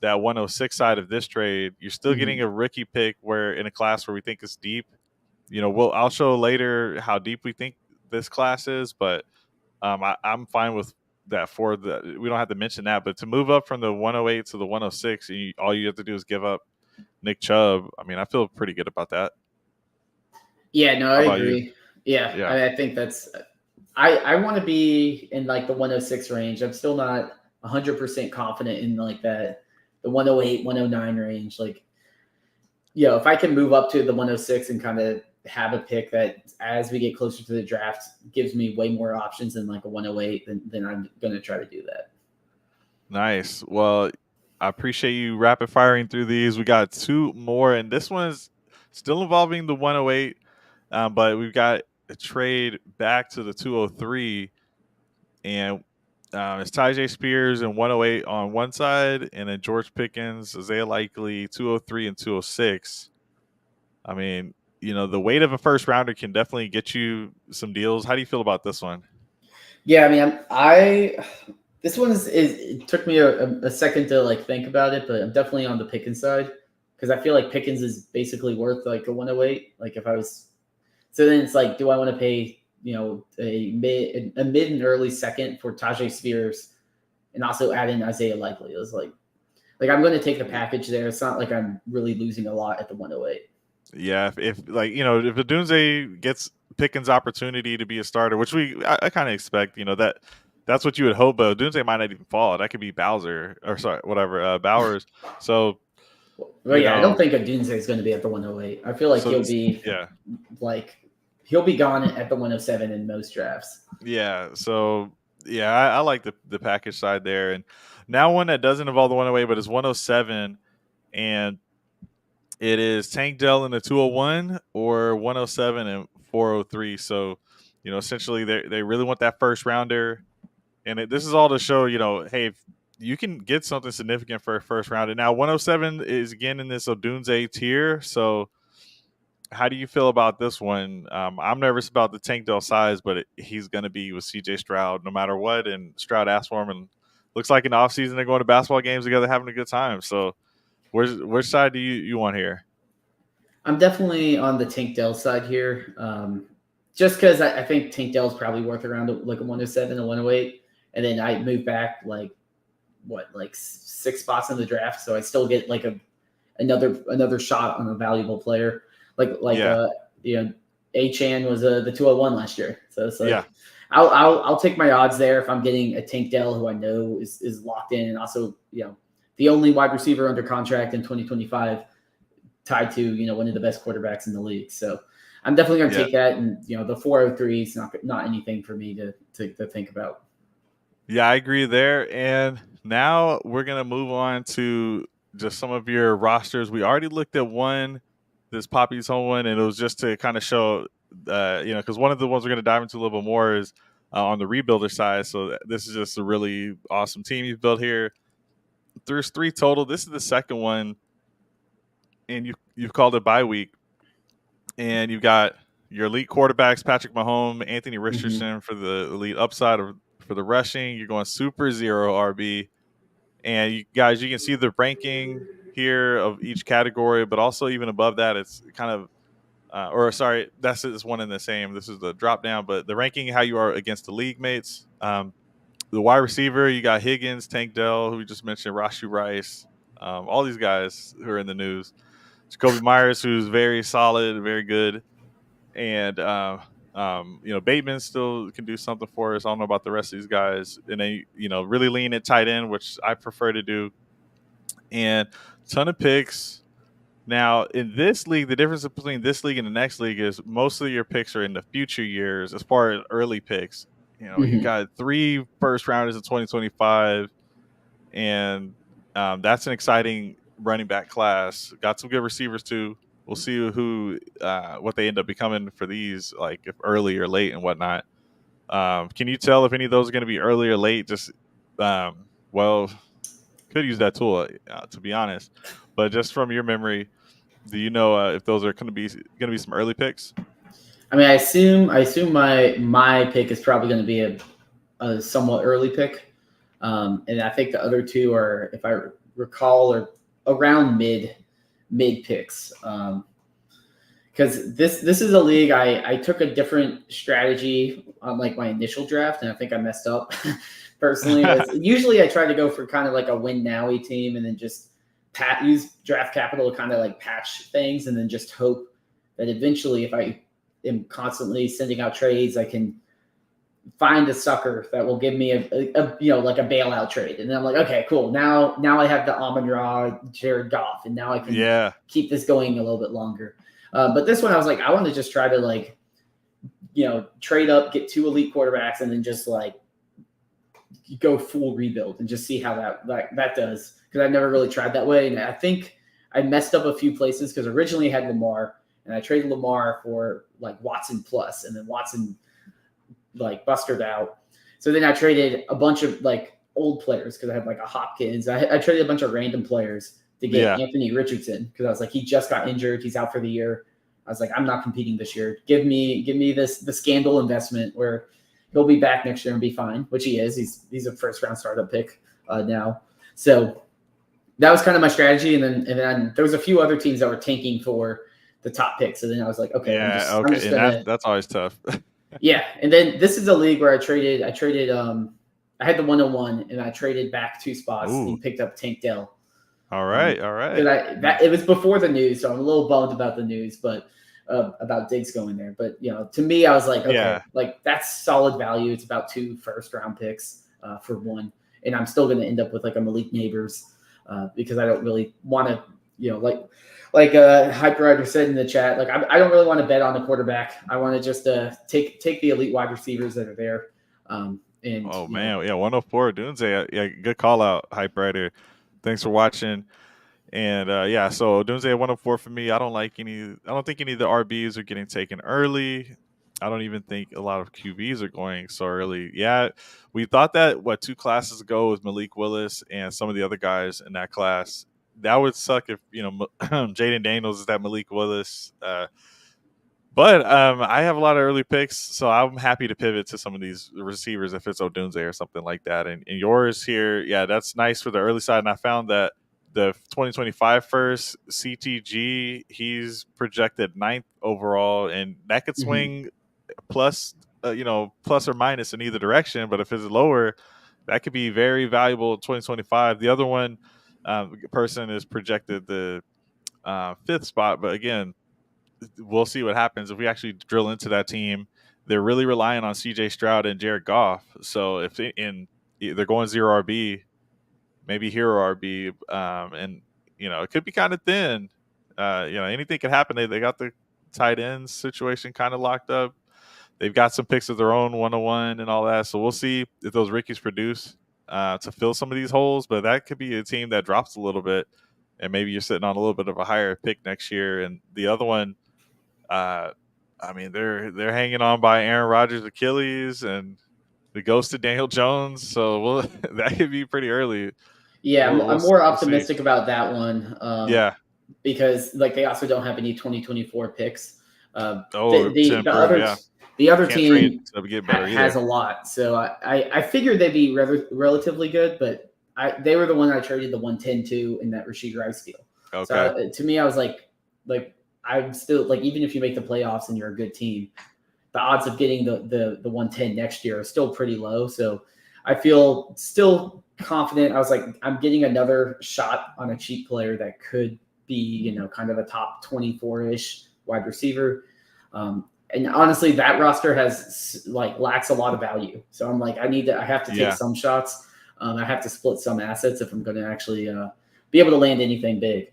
that 106 side of this trade. You're still Mm-hmm. getting a rookie pick where in a class where we think is deep. I'll show later how deep we think this class is, but I'm fine with that. We don't have to mention that, but to move up from the 108 to the 106, all you have to do is give up Nick Chubb. I mean, I feel pretty good about that. Yeah, no, How I about you? agree. Yeah, Yeah. I think that's. I want to be in like the 106 range. I'm still not 100% confident in like the 108, 109 range. Like, if I can move up to the 106 and kind of have a pick that as we get closer to the draft gives me way more options than like a 108, then I'm going to try to do that. Nice. Well, I appreciate you rapid firing through these. We got two more, and this one is still involving the 108, but we've got a trade back to the 203, and it's Tyjae Spears and 108 on one side, and then George Pickens, Isaiah Likely, 203 and 206. I mean, the weight of a first rounder can definitely get you some deals. How do you feel about this one? Yeah, I mean, I this one is it took me a second to like think about it, but I'm definitely on the Pickens side because I feel like Pickens is basically worth like a 108. Like if I was, so then it's like, do I want to pay a mid and early second for Tajay Spears and also add in Isaiah Likely? It was like I'm going to take the package there. It's not like I'm really losing a lot at the 108. Yeah, if if Adunze gets Pickens' opportunity to be a starter, which I kind of expect, that's what you would hope, but Adunze might not even fall. That could be Bowser or sorry, whatever, Bowers. So, Well, yeah, I don't think Adunze is going to be at the 108. I feel like so yeah, he'll be gone at the 107 in most drafts. yeah. So yeah, I like the package side there, and now one that doesn't involve the 108, but is 107, and it is Tank Dell in the 201 or 107 and 403. So, essentially they really want that first rounder. And this is all to show, hey, if you can get something significant for a first round. And now 107 is again in this Odunze tier. So how do you feel about this one? I'm nervous about the Tank Dell size, but he's going to be with CJ Stroud no matter what. And Stroud asked for him, and looks like in the offseason they're going to basketball games together, having a good time. So which side do you want here? I'm definitely on the Tank Dell side here. Just because I think Tank Dell is probably worth around like a 107, a 108. And then I move back like 6 spots in the draft. So I still get like another shot on a valuable player. Yeah. A-Chan was the 201 last year. So it's like Yeah. I'll take my odds there if I'm getting a Tank Dell who I know is locked in, and also the only wide receiver under contract in 2025 tied to one of the best quarterbacks in the league. So I'm definitely going to take that, and the 403 is not anything for me to think about. Yeah, I agree there. And now we're gonna move on to just some of your rosters. We already looked at one, this Poppy's home one, and it was just to kind of show, because one of the ones we're gonna dive into a little bit more is on the rebuilder side. So this is just a really awesome team you've built here. There's 3 total. This is the second one, and you've called it bye week, and you've got your elite quarterbacks, Patrick Mahomes, Anthony Richardson for the elite upside for the rushing. You're going super zero RB. And you guys, you can see the ranking here of each category, but also even above that, it's kind of, that's one in the same. This is the drop down, but the ranking, how you are against the league mates. The wide receiver, you got Higgins, Tank Dell, who we just mentioned, Rashee Rice, all these guys who are in the news. Jacoby Myers, who's very solid, very good. And Bateman still can do something for us. I don't know about the rest of these guys. And then really lean at tight end, which I prefer to do. And ton of picks. Now in this league, the difference between this league and the next league is most of your picks are in the future years as far as early picks. You got 3 first rounders in 2025, and that's an exciting running back class. Got some good receivers too. We'll see what they end up becoming for these, like if early or late and whatnot. Can you tell if any of those are going to be early or late? Just could use that tool to be honest, but just from your memory, do you know if those are going to be some early picks? I mean, I assume my pick is probably going to be a somewhat early pick, and I think the other 2 are, if I recall, are around mid picks. Because this is a league I took a different strategy on like my initial draft, and I think I messed up personally. Usually I try to go for kind of like a win nowy team, and then just use draft capital to kind of like patch things, and then just hope that eventually, if I am constantly sending out trades, I can find a sucker that will give me a like a bailout trade. And then I'm like, okay, cool. Now I have the Amon-Ra, Jared Goff, and now I can keep this going a little bit longer. But this one, I was like, I want to just try to like, trade up, get 2 elite quarterbacks, and then just like go full rebuild and just see how that does. Because I've never really tried that way. And I think I messed up a few places because originally I had Lamar, and I traded Lamar for like Watson plus, and then Watson like busted out. So then I traded a bunch of like old players because I had like a Hopkins. I traded a bunch of random players to get Anthony Richardson because I was like, he just got injured. He's out for the year. I was like, I'm not competing this year. Give me the scandal investment where he'll be back next year and be fine, which he is. He's a first round startup pick now. So that was kind of my strategy. And then there was a few other teams that were tanking for the top pick. So then I was like, okay, I'm just gonna, that's always tough. Yeah. And then this is a league where I traded I had the 101 and I traded back 2 spots and picked up Tank Dell. All right. It was before the news, so I'm a little bummed about the news, but about Diggs going there. But to me, I was like, okay, like that's solid value. It's about 2 first round picks for 1, and I'm still going to end up with like a Malik Neighbors because I don't really want to, like Hype Rider said in the chat, like I don't really want to bet on the quarterback. I want to just take the elite wide receivers that are there. And 104 Dunze, good call out, Hype Rider. Thanks for watching. And so Dunze at 104 for me. I don't think any of the RBs are getting taken early. I don't even think a lot of QBs are going so early. Yeah, we thought that 2 classes ago with Malik Willis and some of the other guys in that class. That would suck if Jaden Daniels is that Malik Willis. But I have a lot of early picks, so I'm happy to pivot to some of these receivers if it's Odunze or something like that. And yours here, yeah, that's nice for the early side. And I found that the 2025 first CTG, he's projected 9th overall, and that could swing plus, plus or minus in either direction. But if it's lower, that could be very valuable in 2025. The other one person is projected the 5th spot, but again, we'll see what happens if we actually drill into that team. They're really relying on CJ Stroud and Jared Goff. So if they're going 0 RB, maybe hero RB, and it could be kind of thin. Anything could happen. They got the tight ends situation kind of locked up. They've got some picks of their own 101 and all that. So we'll see if those rookies produce to fill some of these holes. But that could be a team that drops a little bit, and maybe you're sitting on a little bit of a higher pick next year. And the other one, they're hanging on by Aaron Rodgers' Achilles and the ghost of Daniel Jones. So that could be pretty early. Yeah, I'm more optimistic about that one. Yeah, because they also don't have any 2024 picks. The other team has a lot, so I figured they'd be relatively good, but they were the one I traded the 110 to in that Rashid Rice deal. Okay. So to me, I was like I'm still even if you make the playoffs and you're a good team, the odds of getting the 110 next year are still pretty low. So I feel still confident. I was like, I'm getting another shot on a cheap player that could be, kind of a top 24-ish wide receiver. And honestly, that roster has lacks a lot of value. So I'm like, I have to take some shots. I have to split some assets if I'm going to actually be able to land anything big.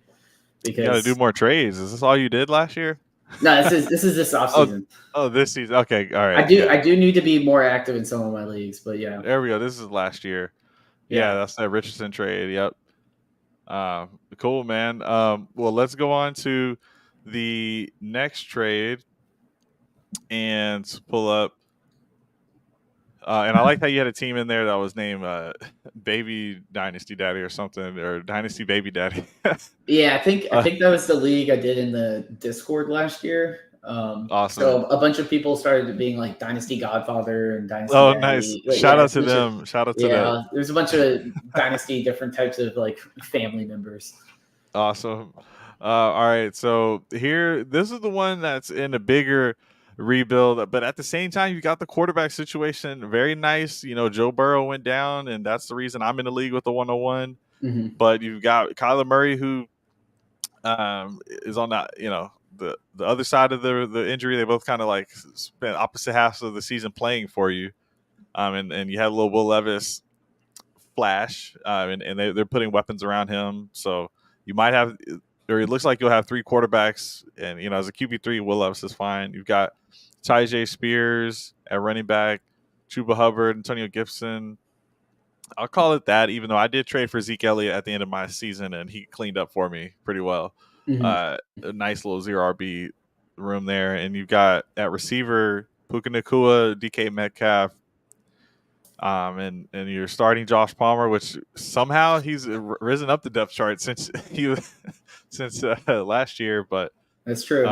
Because you got to do more trades. Is this all you did last year? No, this is this offseason. Oh, this season. Okay, all right. I do need to be more active in some of my leagues, but yeah. There we go. This is last year. Yeah, that's that Richardson trade. Yep. Cool, man. Well, let's go on to the next trade and pull up. And I like how you had a team in there that was named Baby Dynasty Daddy or something, or Dynasty Baby Daddy. Yeah, I think that was the league I did in the Discord last year. Awesome. So a bunch of people started being like Dynasty Godfather and Dynasty. Oh, Daddy. Nice! Shout out to them. Shout out to them. There's a bunch of Dynasty different types of family members. Awesome. All right, so this is the one that's in a bigger rebuild, but at the same time, you got the quarterback situation very nice. Joe Burrow went down, and that's the reason I'm in the league with the 101. Mm-hmm. But you've got Kyler Murray, who is on that, the other side of the injury. They both kind of spent opposite halves of the season playing for you. And you had a little Will Levis flash, and they're putting weapons around him. So you might have, or it looks like you'll have 3 quarterbacks, and as a QB3, Will Levis is fine. You've got Tyjae Spears at running back, Chuba Hubbard, Antonio Gibson. I'll call it that, even though I did trade for Zeke Elliott at the end of my season, and he cleaned up for me pretty well. Mm-hmm. A nice little 0 RB room there. And you've got at receiver, Puka Nacua, DK Metcalf, and you're starting Josh Palmer, which somehow he's risen up the depth chart since last year. But that's true.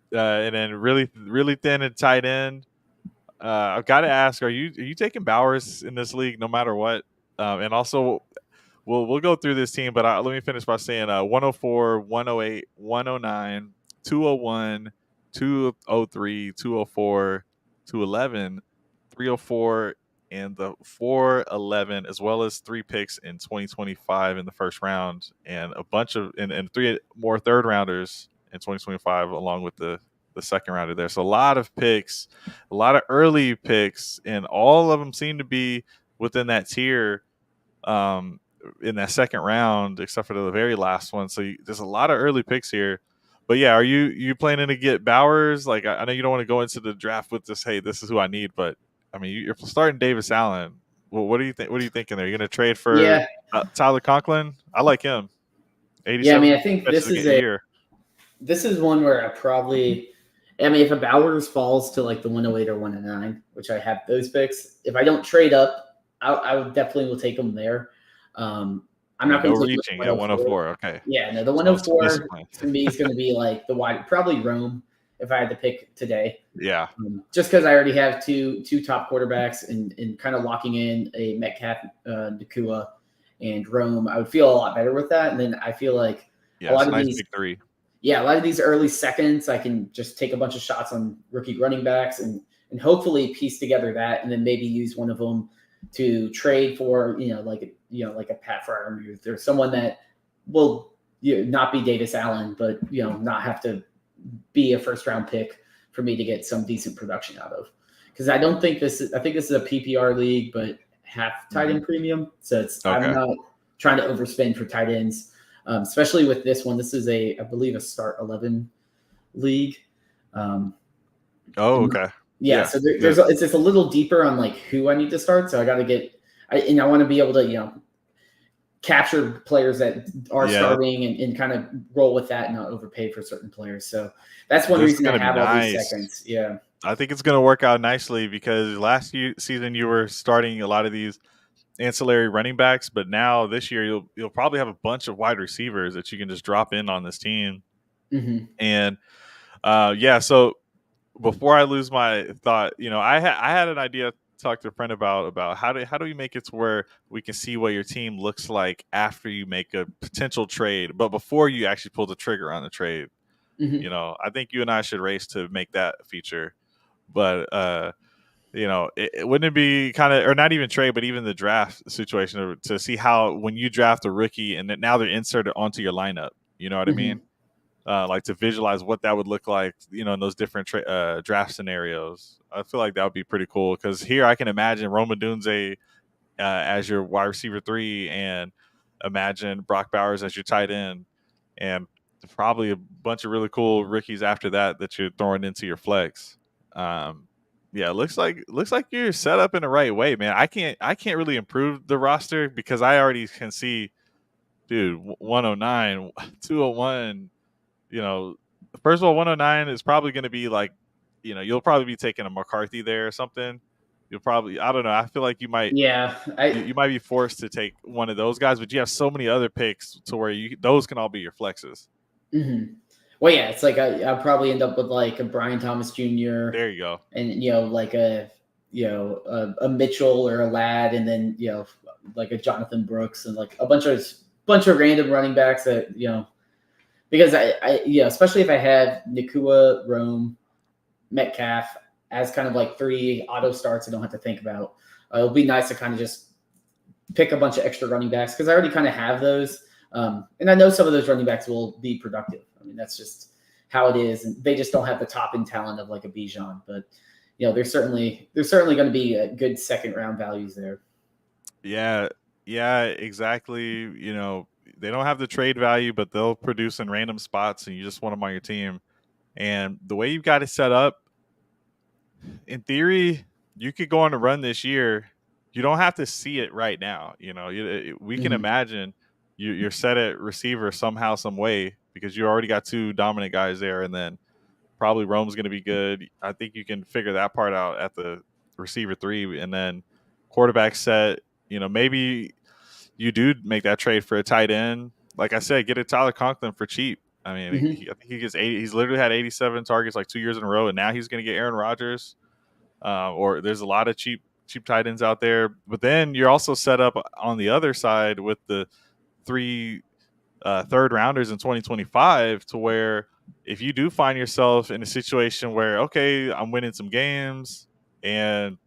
And then really thin and tight end. I've got to ask: Are you taking Bowers in this league no matter what? And also, we'll go through this team, but let me finish by saying 104, 108, 109, 201, 203, 204, 211, 304, and the 411, as well as 3 picks in 2025 in the first round, and a bunch of and 3 more third rounders in 2025, along with the second rounder there. So a lot of picks, a lot of early picks, and all of them seem to be within that tier in that second round, except for the very last one. So there's a lot of early picks here. But yeah, are you planning to get Bowers? I know you don't want to go into the draft with this, hey, this is who I need, but I mean, you're starting Davis Allen. Well, what do you think? What are you thinking there? You're going to trade for Tyler Conklin? I like him. 87. Yeah, I mean, I think this is one where I probably, I mean, if a Bowers falls to like the 108 or 109, which I have those picks, if I don't trade up, I would definitely will take them there. I'm Yeah, not no going to take them reaching at at 104. 104. Okay. Yeah, no, the Some 104 discipline. to me is going to be like the wide, probably Rome if I had to pick today. Yeah. Just because I already have two top quarterbacks and kind of locking in a Metcalf, Nakua, and Rome, I would feel a lot better with that. And then I feel like a Yeah, it's lot a of nice these, big three. yeah, a lot of these early seconds, I can just take a bunch of shots on rookie running backs and hopefully piece together that, and then maybe use one of them to trade for, like a Pat Fryermuth or someone that will not be Davis Allen, but not have to be a first round pick for me to get some decent production out of. Because I don't think this is, I think this is a PPR league, but half tight end premium. So I'm Okay. not trying to overspend for tight ends. Especially with this one. This is I believe, a start 11 league. Oh, okay. Yeah, so it's just a little deeper on like who I need to start. So I got to I want to be able to capture players that are starting and kind of roll with that and not overpay for certain players. So that's one reason I have all these seconds. Yeah, I think it's going to work out nicely because last season you were starting a lot of these ancillary running backs, but now this year you'll probably have a bunch of wide receivers that you can just drop in on this team. Mm-hmm. And so before I lose my thought, I had an idea to talk to a friend about how do we make it to where we can see what your team looks like after you make a potential trade, but before you actually pull the trigger on the trade. Mm-hmm. I think you and I should race to make that feature. But wouldn't it be kind of, or not even trade, but even the draft situation to see how when you draft a rookie and then now they're inserted onto your lineup, you know what I mean? Like to visualize what that would look like, in those different draft scenarios. I feel like that would be pretty cool because here I can imagine Roma Dunze as your wide receiver 3 and imagine Brock Bowers as your tight end and probably a bunch of really cool rookies after that you're throwing into your flex. Yeah, looks like you're set up in the right way, man. I can't really improve the roster because I already can see, dude, 109, 201. First of all, 109 is probably going to be like, you'll probably be taking a McCarthy there or something. You'll probably, I don't know. I feel like you might, you might be forced to take one of those guys, but you have so many other picks to where those can all be your flexes. Mm-hmm. Well, yeah, it's like I'll probably end up with like a Brian Thomas Jr. There you go, and like a Mitchell or a Ladd, and then like a Jonathan Brooks and like a bunch of random running backs that because I especially if I have Nakua, Rome, Metcalf as kind of like 3 auto starts I don't have to think about. It'll be nice to kind of just pick a bunch of extra running backs because I already kind of have those. And I know some of those running backs will be productive. I mean, that's just how it is. And they just don't have the top end talent of like a Bijan. But, there's certainly going to be a good second round values there. Yeah, exactly. They don't have the trade value, but they'll produce in random spots and you just want them on your team. And the way you've got it set up, in theory, you could go on a run this year. You don't have to see it right now. We can imagine you're set at receiver somehow, some way, because you already got 2 dominant guys there, and then probably Rome's going to be good. I think you can figure that part out at the receiver 3, and then quarterback set. Maybe you do make that trade for a tight end. Like I said, get a Tyler Conklin for cheap. I mean, I think he gets 80. He's literally had 87 targets like 2 years in a row, and now he's going to get Aaron Rodgers. Or there's a lot of cheap tight ends out there. But then you're also set up on the other side with the 3 third rounders in 2025 to where if you do find yourself in a situation where, okay, I'm winning some games and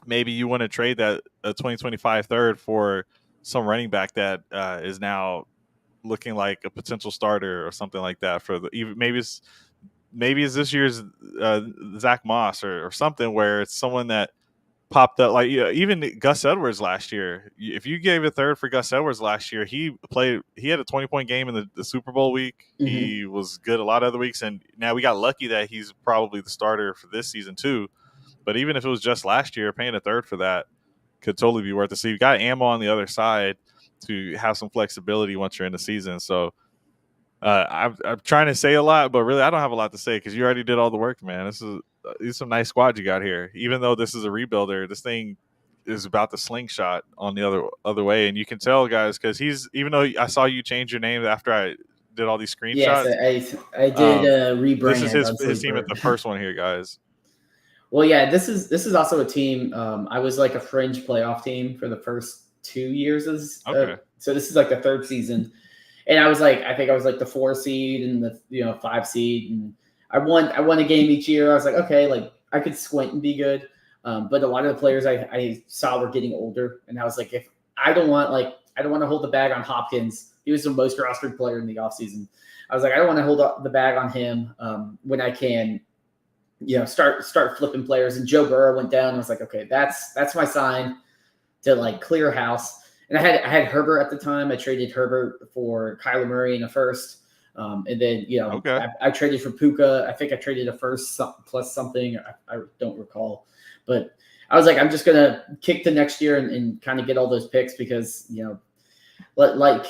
maybe you want to trade that a 2025 third for some running back that is now looking like a potential starter or something like that for maybe it's this year's Zach Moss or something where it's someone that popped up, like even Gus Edwards last year. If you gave a third for Gus Edwards last year, he had a 20-point game in the Super Bowl week. He was good a lot of other weeks, and now we got lucky that he's probably the starter for this season too. But even if it was just last year, paying a third for that could totally be worth it. So you got ammo on the other side to have some flexibility once you're in the season. So I'm trying to say a lot, but really I don't have a lot to say because you already did all the work, man. These some nice squads you got here. Even though this is a rebuilder, this thing is about the slingshot on the other way, and you can tell, guys, because he's even though I saw you change your name after I did all these Yes, screenshots. I did This is rebrand on his team at Sleeper. the first one here, guys. Well, yeah, this is also a team. I was like a fringe playoff team for the first 2 years. Okay. So this is like the third season, and I think I was like the 4 seed and the 5 seed, and I won a game each year. I was like, okay, like I could squint and be good, but a lot of the players I saw were getting older, and I was like, if I don't want to hold the bag on Hopkins. He was the most rostered player in the offseason. I was like, I don't want to hold the bag on him when I can start flipping players. And Joe Burrow went down. I was like, okay, that's my sign to like clear house. And I had Herbert at the time. I traded Herbert for Kyler Murray in a first. And then Okay. I traded for Puka. I think I traded a first plus something. I don't recall, but I was like, I'm just gonna kick to next year and kind of get all those picks because like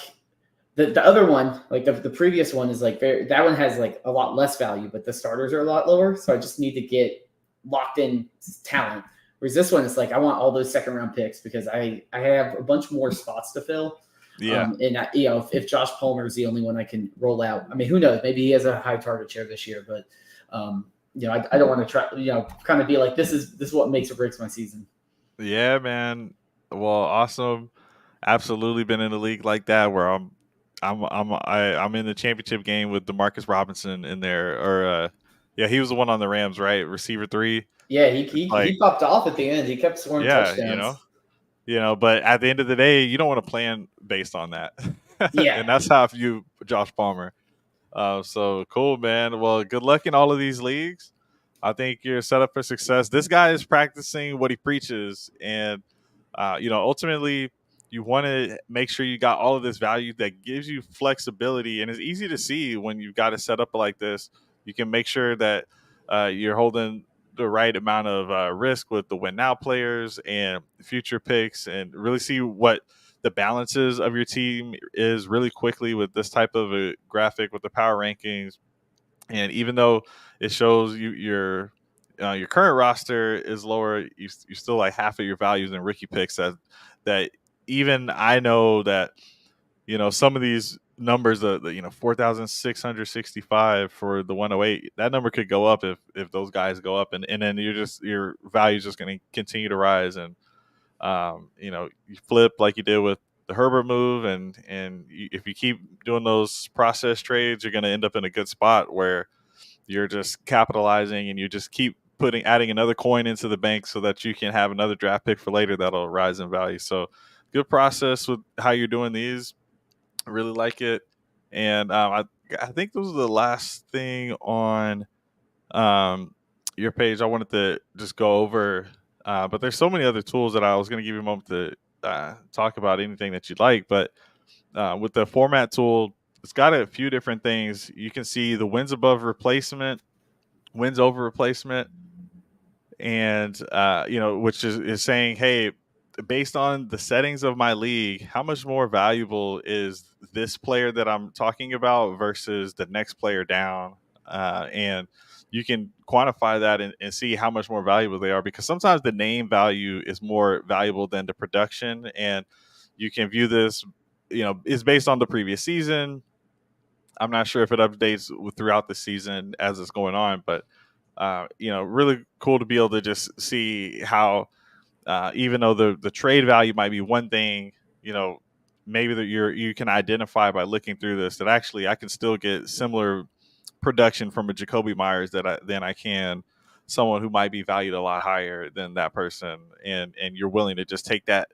the other one, like the previous one is like that one has like a lot less value, but the starters are a lot lower. So I just need to get locked in talent. Whereas this one is like I want all those second round picks because I have a bunch more spots to fill. Yeah. If Josh Palmer is the only one I can roll out, I mean, who knows? Maybe he has a high target share this year, but I don't want to try. Kind of be like this is what makes or breaks my season. Yeah, man. Well, awesome. Absolutely been in a league like that where I'm in the championship game with Demarcus Robinson in there, or yeah, he was the one on the Rams, right? Receiver 3. Yeah, It's he popped off at the end. He kept scoring yeah, touchdowns. but at the end of the day, you don't want to plan based on that, Yeah, and that's how I view Josh Palmer. So cool, man. Well, good luck in all of these leagues. I think you're set up for success. This guy is practicing what he preaches, and ultimately, you want to make sure you got all of this value that gives you flexibility, and it's easy to see when you've got it set up like this. You can make sure that you're holding the right amount of risk with the win now players and future picks, and really see what the balances of your team is really quickly with this type of a graphic with the power rankings. And even though it shows your current roster is lower, you still like half of your values in rookie picks. That even I know that some of these numbers, the 4,665 for the 108, that number could go up if those guys go up, and then your value is just going to continue to rise. And you flip like you did with the Herbert move, and if you keep doing those process trades, you're going to end up in a good spot where you're just capitalizing and you just keep adding another coin into the bank so that you can have another draft pick for later that'll rise in value. So good process with how you're doing these. I really like it. And I think those are the last thing on your page I wanted to just go over. But there's so many other tools that I was going to give you a moment to talk about anything that you'd like. But with the format tool, it's got a few different things. You can see the wins above replacement, wins over replacement, and which is saying, hey, based on the settings of my league, how much more valuable is this player that I'm talking about versus the next player down? And you can quantify that and see how much more valuable they are, because sometimes the name value is more valuable than the production. And you can view this, is based on the previous season. I'm not sure if it updates throughout the season as it's going on, but really cool to be able to just see how, even though the trade value might be one thing, maybe that you can identify by looking through this that actually I can still get similar production from a Jacoby Myers than I can someone who might be valued a lot higher than that person, and you're willing to just take that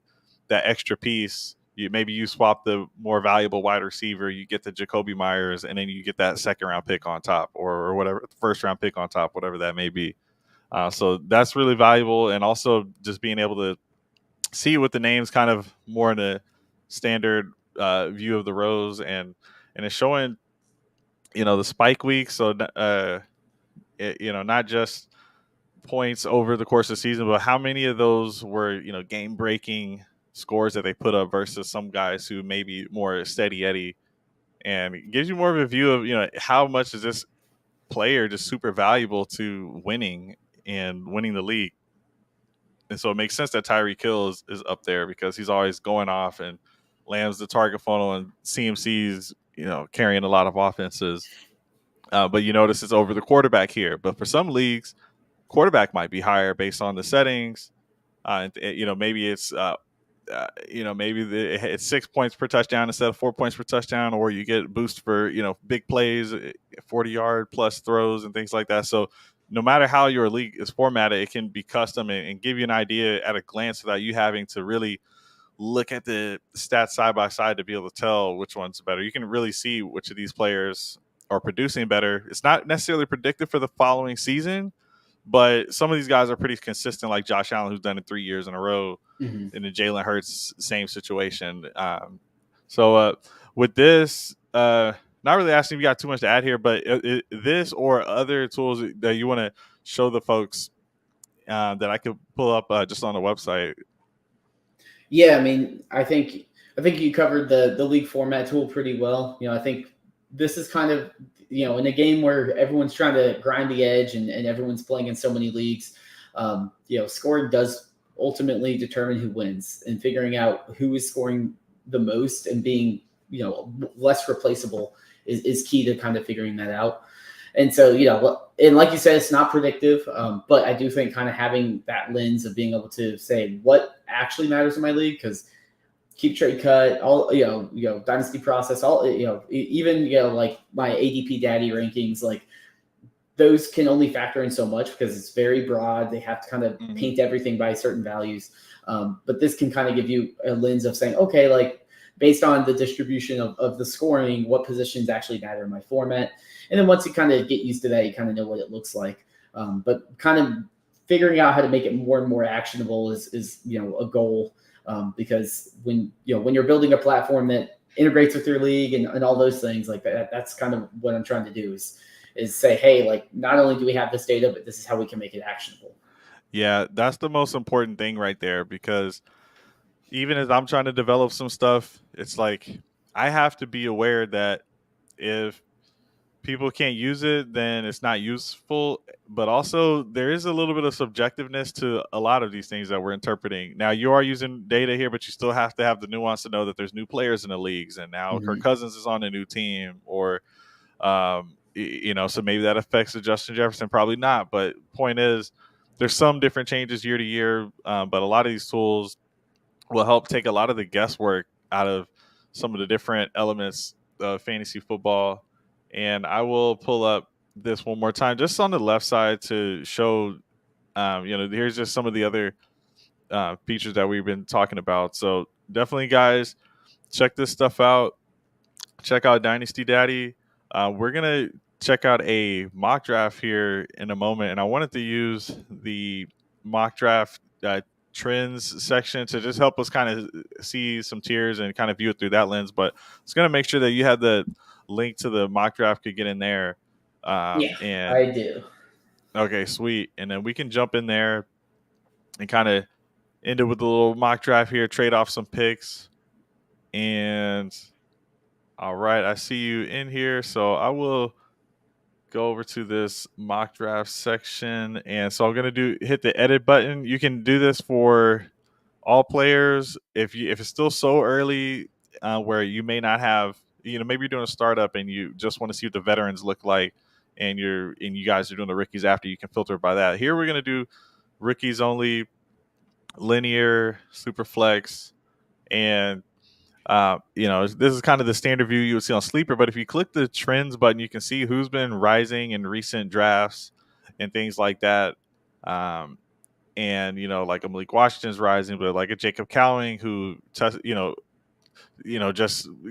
extra piece. Maybe you swap the more valuable wide receiver, you get the Jacoby Myers, and then you get that second round pick on top, or whatever, first round pick on top, whatever that may be. So that's really valuable, and also just being able to see with the names kind of more in a standard view of the rows, and it's showing the spike week. So not just points over the course of the season, but how many of those were game breaking scores that they put up versus some guys who maybe more steady Eddie. and it gives you more of a view of how much is this player just super valuable to winning and winning the league. And so it makes sense that Tyreek Hill is up there because he's always going off and lands the target funnel, and CMC's carrying a lot of offenses. But you notice it's over the quarterback here. But for some leagues, quarterback might be higher based on the settings. Maybe it's it's 6 points per touchdown instead of 4 points per touchdown, or you get boost for big plays, 40-yard plus throws and things like that. So no matter how your league is formatted, it can be custom and give you an idea at a glance without you having to really look at the stats side by side to be able to tell which one's better. You can really see which of these players are producing better. It's not necessarily predictive for the following season, but some of these guys are pretty consistent, like Josh Allen, who's done it 3 years in a row, and then Jalen Hurts, same situation. So with this, not really asking if you got too much to add here, but this or other tools that you want to show the folks that I could pull up just on the website. Yeah, I mean, I think you covered the league format tool pretty well. I think this is kind of in a game where everyone's trying to grind the edge and everyone's playing in so many leagues. Scoring does ultimately determine who wins, and figuring out who is scoring the most and being less replaceable is key to kind of figuring that out. And so, and like you said, it's not predictive, but I do think kind of having that lens of being able to say what actually matters in my league, because keep trade cut, all dynasty process, all even like my ADP Daddy rankings, like those can only factor in so much because it's very broad. They have to kind of paint everything by certain values, but this can kind of give you a lens of saying, okay, like based on the distribution of the scoring, what positions actually matter in my format. And then once you kind of get used to that, you kind of know what it looks like. But kind of figuring out how to make it more and more actionable is a goal, because when you're building a platform that integrates with your league and all those things like that, that's kind of what I'm trying to do is say, hey, like not only do we have this data, but this is how we can make it actionable. Yeah, that's the most important thing right there, because even as I'm trying to develop some stuff, it's like I have to be aware that if people can't use it, then it's not useful. But also, there is a little bit of subjectiveness to a lot of these things that we're interpreting. Now, you are using data here, but you still have to have the nuance to know that there's new players in the leagues, and now Kirk Cousins is on a new team, or so maybe that affects the Justin Jefferson, probably not. But point is, there's some different changes year to year, but a lot of these tools will help take a lot of the guesswork out of some of the different elements of fantasy football. And I will pull up this one more time, just on the left side, to show, here's just some of the other features that we've been talking about. So definitely, guys, check this stuff out. Check out Dynasty Daddy. We're going to check out a mock draft here in a moment. And I wanted to use the mock draft trends section to just help us kind of see some tiers and kind of view it through that lens. But it's going to make sure that you had the link to the mock draft could get in there. Yeah, I do. Okay, sweet. And then we can jump in there and kind of end it with a little mock draft here, trade off some picks. And all right, I see you in here. So I will go over to this mock draft section. And so I'm going to hit the edit button. You can do this for all players. If it's still so early where you may not have, maybe you're doing a startup and you just want to see what the veterans look like, and you guys are doing the rookies after, you can filter by that. Here we're going to do rookies only, linear, Superflex, and this is kind of the standard view you would see on Sleeper. But if you click the trends button, you can see who's been rising in recent drafts and things like that. And like a Malik Washington's rising, but like a Jacob Cowing who just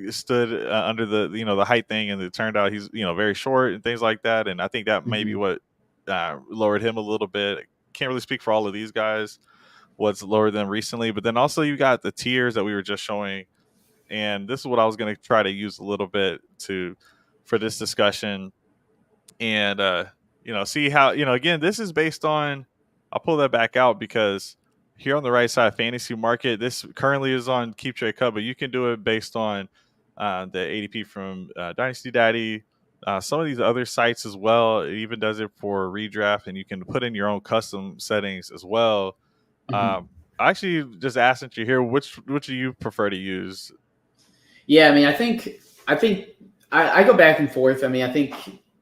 stood under the the height thing, and it turned out he's very short and things like that. And I think that may be what lowered him a little bit. Can't really speak for all of these guys what's lowered them recently, but then also you got the tiers that we were just showing, and this is what I was going to try to use a little bit for this discussion, and see how again, this is based on, I'll pull that back out because here on the right side, fantasy market, this currently is on Keep Trade Cut, but you can do it based on the ADP from Dynasty Daddy, some of these other sites as well. It even does it for redraft, and you can put in your own custom settings as well. Mhm. I actually just asked since you're here, which do you prefer to use? Yeah, I mean, I think I go back and forth. I mean, I think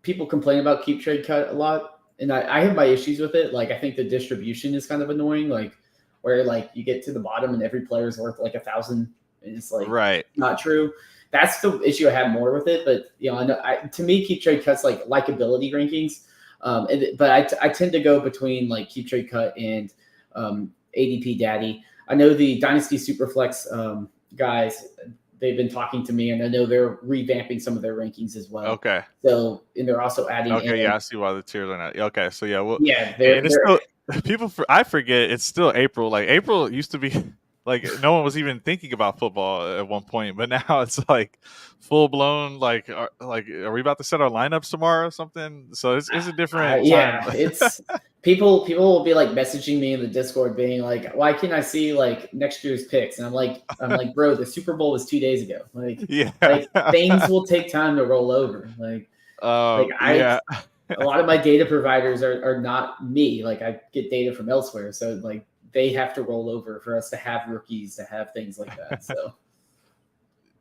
people complain about keep trade cut a lot, and I have my issues with it. Like, I think the distribution is kind of annoying. Like, where like you get to the bottom and every player is worth like 1,000, and it's like Right. not true. That's the issue I have more with it. But I know to me, keep trade cuts like likability rankings. But I tend to go between like keep trade cut and ADP Daddy. I know the Dynasty Superflex guys, they've been talking to me, and I know they're revamping some of their rankings as well. Okay. So, and they're also adding Okay. in, Yeah, I see why the tiers are not. Okay. So yeah, well, yeah, and it's they're still people. I forget it's still April. Like April used to be like no one was even thinking about football at one point, but now it's like full blown. Like are we about to set our lineups tomorrow or something? So it's a different time. yeah, it's people will be like messaging me in the Discord, being like, "Why can't I see like next year's picks?" And I'm like, bro, the Super Bowl was 2 days ago. Yeah. Like things will take time to roll over. Like Yeah. a lot of my data providers are not me. Like I get data from elsewhere, so like they have to roll over for us to have rookies, to have things like that. So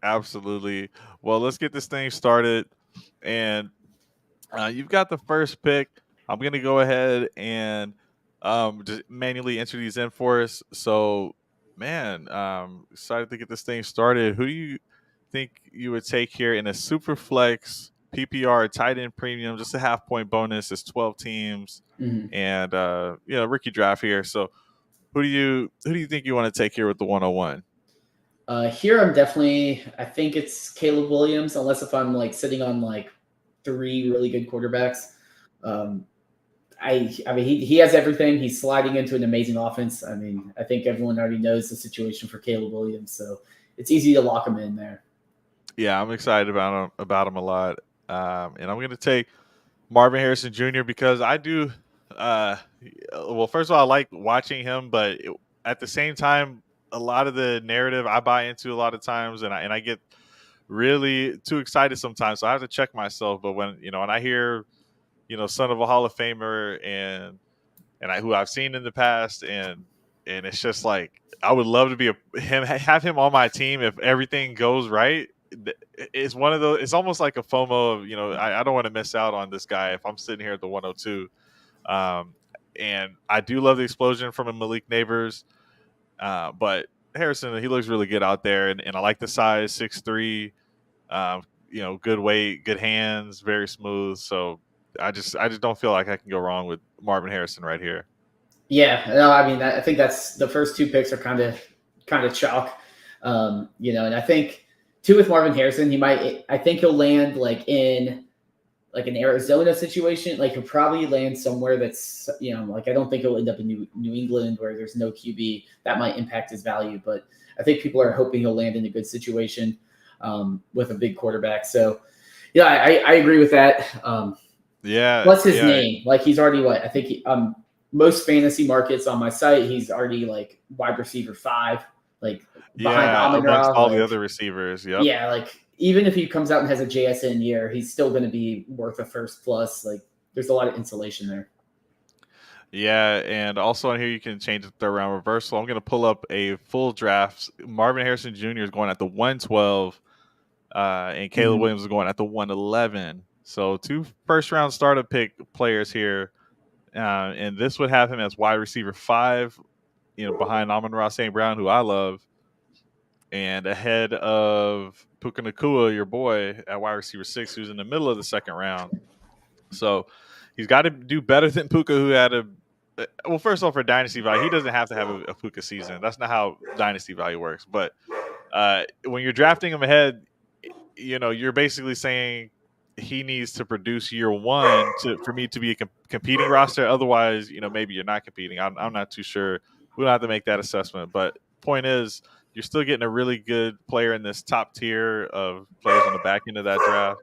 Absolutely. Well, let's get this thing started. And you've got the first pick. I'm going to go ahead and just manually enter these in for us. So, man, excited to get this thing started. Who do you think you would take here in a super flex PPR tight end premium? Just a half point bonus. It's 12 teams, mhm. and rookie draft here. So, who do you think you want to take here with the 101? Here I'm definitely. I think it's Caleb Williams, unless if I'm like sitting on like three really good quarterbacks. Um, I mean he has everything. He's sliding into an amazing offense. I mean, I think everyone already knows the situation for Caleb Williams, so it's easy to lock him in there. Yeah, I'm excited about him a lot, and I'm going to take Marvin Harrison Jr. because I do. Uh, well, first of all, I like watching him, but at the same time, a lot of the narrative I buy into a lot of times, and I get really too excited sometimes. So I have to check myself. But when I hear son of a Hall of Famer and who I've seen in the past, and it's just like I would love to be have him on my team if everything goes right. It's one of those. It's almost like a FOMO of I don't want to miss out on this guy if I'm sitting here at the 102. Um, and I do love the explosion from a Malik Neighbors, but Harrison, he looks really good out there, and I like the size 6'3". Good weight, good hands, very smooth. So I just don't feel like I can go wrong with Marvin Harrison right here. Yeah, no, I mean, I think that's the first two picks are kind of chalk, and I think too with Marvin Harrison, I think he'll land like in like an Arizona situation. Like he'll probably land somewhere that's like I don't think he'll end up in New England where there's no QB. That might impact his value, but I think people are hoping he'll land in a good situation with a big quarterback. So yeah, I agree with that. Yeah, Plus his yeah, name, like he's already what I think most fantasy markets on my site, he's already like wide receiver 5, like behind yeah. Amon Amongst Ra. all the Like, other receivers, yep. yeah, like even if he comes out and has a JSN year, he's still going to be worth a first plus. Like, there's a lot of insulation there. Yeah, and also on here you can change the third round reversal. I'm going to pull up a full draft. Marvin Harrison Jr. is going at the 112, and Caleb Mhm. Williams is going at the 111. So two first round startup pick players here, and this would have him as wide receiver 5, behind Amon Ross St. Brown, who I love, and ahead of Puka Nakua, your boy, at wide receiver 6, who's in the middle of the second round. So he's got to do better than Puka, who had well, first off, for dynasty value, he doesn't have to have a Puka season. That's not how dynasty value works. But when you're drafting him ahead, you're basically saying he needs to produce year one for me to be a competing roster. Otherwise, maybe you're not competing. I'm not too sure. We don't have to make that assessment. But point is, you're still getting a really good player in this top tier of players on the back end of that draft.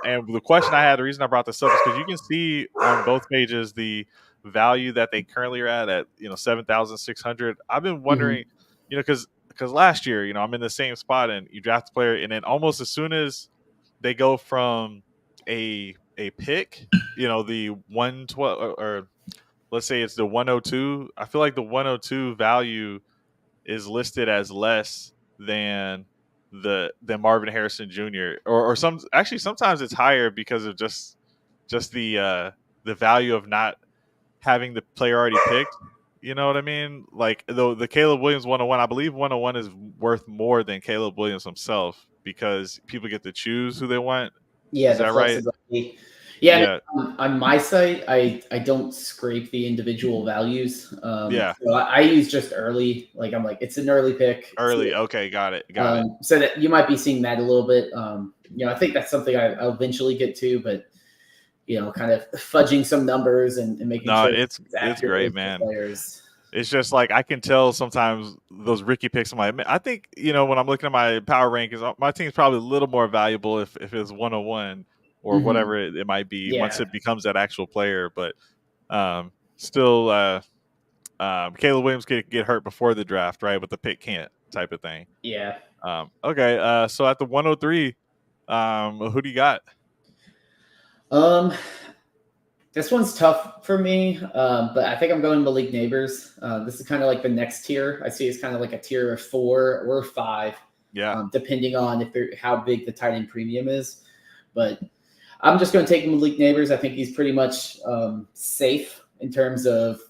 And the question I had, the reason I brought this up is because you can see on both pages the value that they currently are at 7,600. I've been Mhm. wondering, because because last year, I'm in the same spot, and you draft a player, and then almost as soon as they go from a pick, the 112, or let's say it's the 102. I feel like the 102 value is listed as less than than Marvin Harrison Jr. or some, actually sometimes it's higher because of just the value of not having the player already picked. You know what I mean? Like the Caleb Williams 101, I believe 101 is worth more than Caleb Williams himself because people get to choose who they want. Yeah, Is the that right? flexibility. Yeah, Yeah. on my site, I don't scrape the individual values. Yeah. So I use just early. Like I'm like, it's an early pick. Early. Okay. Got it. Got it. So that you might be seeing that a little bit. I think that's something I'll eventually get to, but kind of fudging some numbers and making No, sure it's accurate great, with the man. players. It's just like I can tell sometimes those Ricky picks. I think when I'm looking at my power rankings, my team's probably a little more valuable if it's 101 or Mhm. whatever it might be once Yeah, it becomes that actual player. But still, Caleb Williams could get hurt before the draft, right? But the pick can't, type of thing. yeah. Okay, so at the 103, who do you got? Um, this one's tough for me, but I think I'm going Malik Neighbors. This is kind of like the next tier. I see it's kind of like a tier of 4 or 5, Yeah, depending on how big the tight end premium is. But I'm just going to take Malik Neighbors. I think he's pretty much safe in terms of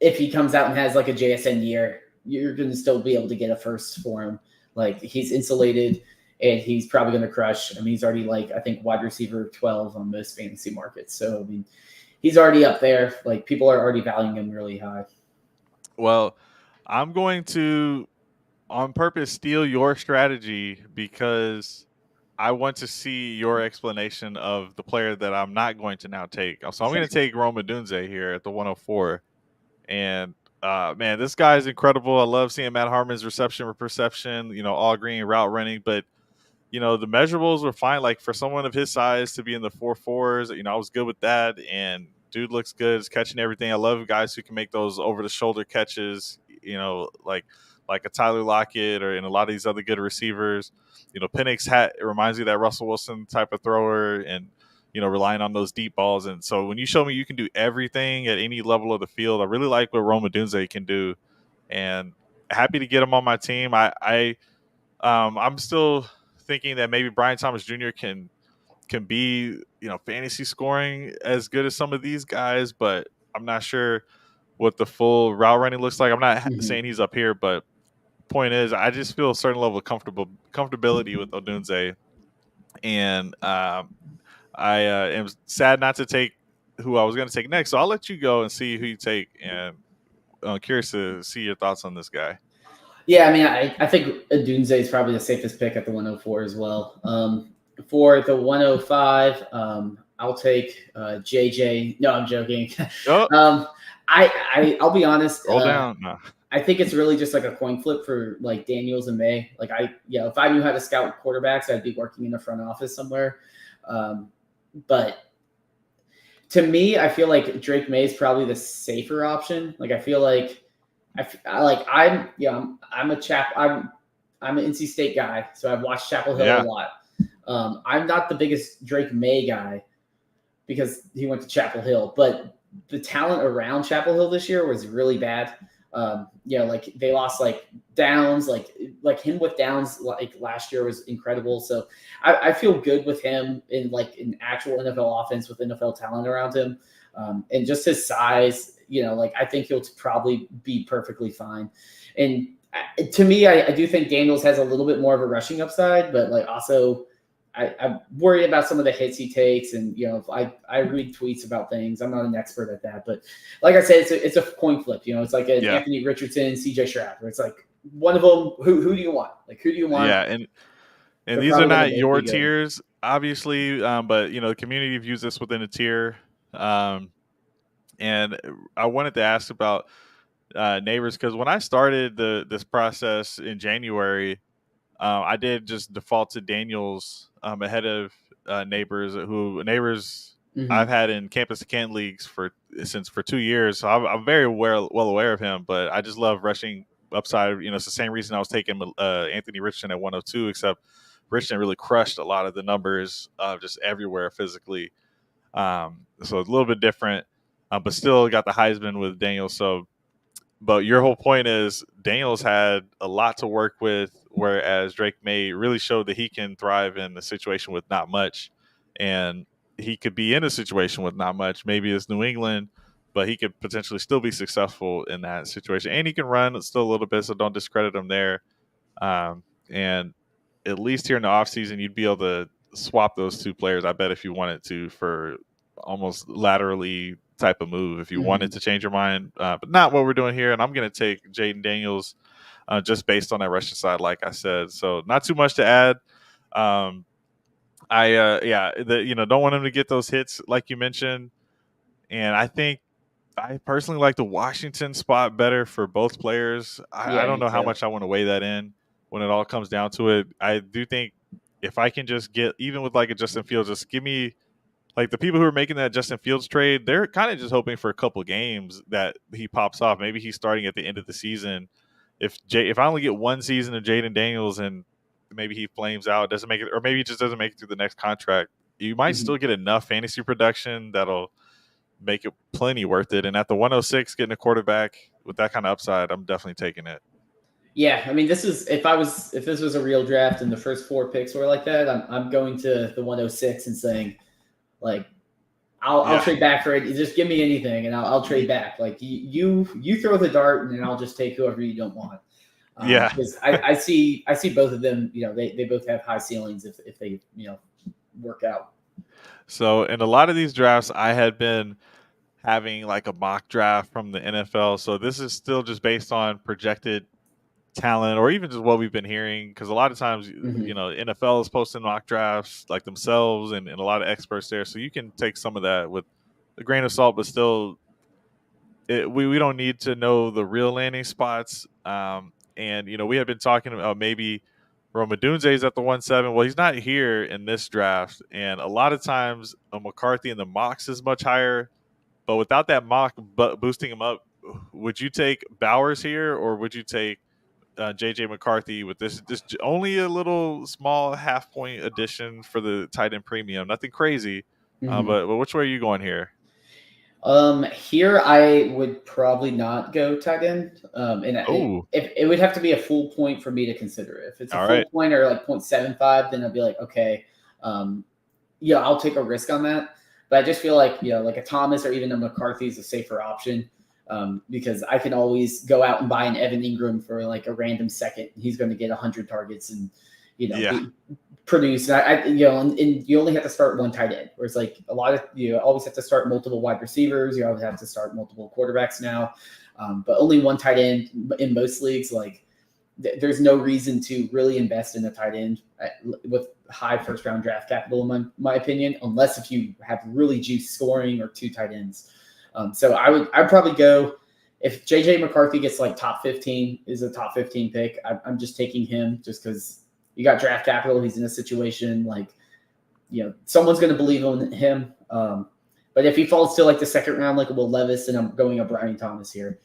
if he comes out and has like a JSN year, you're going to still be able to get a first for him. Like he's insulated and he's probably going to crush. I mean, he's already like, I think wide receiver 12 on most fantasy markets. So, I mean, he's already up there. Like people are already valuing him really high. well, I'm going to on purpose steal your strategy because I want to see your explanation of the player that I'm not going to now take. So I'm going to take Roma Dunze here at the 104. And man, this guy is incredible. I love seeing Matt Harmon's reception perception, all green route running. But, the measurables were fine. Like for someone of his size to be in the 4.4s, I was good with that. And dude looks good. He's catching everything. I love guys who can make those over the shoulder catches, like a Tyler Lockett or in a lot of these other good receivers. Penix it reminds me of that Russell Wilson type of thrower and, relying on those deep balls. And so when you show me you can do everything at any level of the field, I really like what Roma Dunze can do. And happy to get him on my team. I'm still thinking that maybe Brian Thomas Jr. can be, fantasy scoring as good as some of these guys, but I'm not sure what the full route running looks like. I'm not saying he's up here, but point is, I just feel a certain level of comfortability with Odunze, and I am sad not to take who I was going to take next. So I'll let you go and see who you take, and I'm curious to see your thoughts on this guy. Yeah, I mean, I think Dunze is probably the safest pick at the 104 as well. For the 105, I'll take JJ. No, I'm joking. Oh, I'll be honest. roll down. No. I think it's really just like a coin flip for like Daniels and May. Like if I knew how to scout quarterbacks, I'd be working in the front office somewhere. But to me, I feel like Drake May is probably the safer option. Like I feel like I'm an NC State guy, so I've watched Chapel Hill a lot. I'm not the biggest Drake May guy because he went to Chapel Hill, but the talent around Chapel Hill this year was really bad. Like they lost like Downs, like him with Downs like last year was incredible. So I feel good with him in like an actual NFL offense with NFL talent around him, and just his size. Like I think he'll probably be perfectly fine. And to me, I do think Daniels has a little bit more of a rushing upside, but like also I'm worried about some of the hits he takes. And, I read tweets about things. I'm not an expert at that, but like I said, it's a coin flip, it's like an Anthony Richardson, CJ Stroud, where it's like one of them, who do you want? Like, who do you want? Yeah. And these are not your tiers, obviously. But the community views this within a tier. And I wanted to ask about Neighbors, because when I started this process in January, I did just default to Daniels ahead of Neighbors, I've had in campus to Canton leagues for 2 years, so I'm very well aware of him. But I just love rushing upside. It's the same reason I was taking Anthony Richardson at 102, except Richardson really crushed a lot of the numbers just everywhere physically. So it's a little bit different, but still got the Heisman with Daniels. So, but your whole point is Daniels had a lot to work with, whereas Drake May really showed that he can thrive in a situation with not much, and he could be in a situation with not much. Maybe it's New England, but he could potentially still be successful in that situation, and he can run still a little bit. So don't discredit him there. And at least here in the offseason, you'd be able to swap those two players, I bet, if you wanted to, for almost laterally type of move if you wanted to change your mind, but not what we're doing here. And I'm going to take Jaden Daniels just based on that rushing side, like I said. So not too much to add. Don't want him to get those hits like you mentioned. And I think I personally like the Washington spot better for both players. I Yeah, don't me know how too. much I want to weigh that in when it all comes down to it. I do think if I can just get, even with like a Justin Fields, just give me like the people who are making that Justin Fields trade, they're kind of just hoping for a couple games that he pops off. Maybe he's starting at the end of the season. If I only get one season of Jaden Daniels and maybe he flames out, doesn't make it, or maybe he just doesn't make it through the next contract, you might still get enough fantasy production that'll make it plenty worth it. And at the 106, getting a quarterback with that kind of upside, I'm definitely taking it. Yeah, I mean, this is if this was a real draft and the first 4 picks were like that, I'm going to the 106 and saying, like, I'll trade back for it. Just give me anything, and I'll trade back. Like you throw the dart, and then I'll just take whoever you don't want. Because I see both of them. They both have high ceilings if they work out. So in a lot of these drafts, I had been having like a mock draft from the NFL. So this is still just based on projected talent or even just what we've been hearing. Because a lot of times, NFL is posting mock drafts like themselves and a lot of experts there. So you can take some of that with a grain of salt, but still, we don't need to know the real landing spots. And we have been talking about maybe Roma Dunze's at the 1-7. Well, he's not here in this draft, and a lot of times McCarthy in the mocks is much higher. But without that mock boosting him up, would you take Bowers here, or would you take JJ McCarthy with this only a little small half point addition for the tight end premium? Nothing crazy, but which way are you going here? Here I would probably not go tight end. If it would have to be a full point for me to consider it. If it's a full point or like 0.75, then I'd be like, okay, I'll take a risk on that. But I just feel like, like a Thomas or even a McCarthy is a safer option, because I can always go out and buy an Evan Ingram for like a random second. He's going to get 100 targets and, produce. And you only have to start one tight end. Whereas like a lot of you always have to start multiple wide receivers. You always have to start multiple quarterbacks now, but only one tight end in most leagues. Like there's no reason to really invest in a tight end with high first round draft capital, in my opinion, unless if you have really juice scoring or 2 tight ends. So I'd probably go if JJ McCarthy gets like top 15 is a top 15 pick. I'm just taking him just because you got draft capital. He's in a situation like, someone's going to believe in him. But if he falls to like the second round, like Will Levis, then I'm going a Brian Thomas here.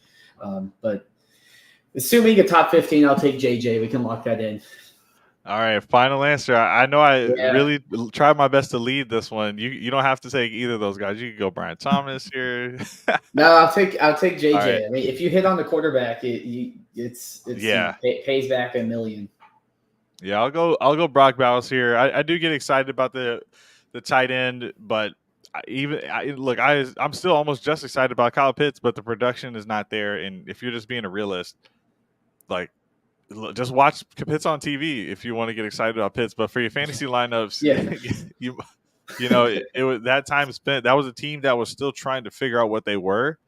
But assuming a top 15, I'll take JJ. We can lock that in. All right, final answer. I know I really tried my best to lead this one. You don't have to take either of those guys. You can go Brian Thomas here. No, I'll take JJ. Right. I mean, if you hit on the quarterback, it pays back $1 million. Yeah, I'll go Brock Bowers here. I do get excited about the tight end, but I'm still almost just excited about Kyle Pitts, but the production is not there. And if you're just being a realist, like just watch Pitts on TV if you want to get excited about Pitts. But for your fantasy lineups, it was that time spent. That was a team that was still trying to figure out what they were.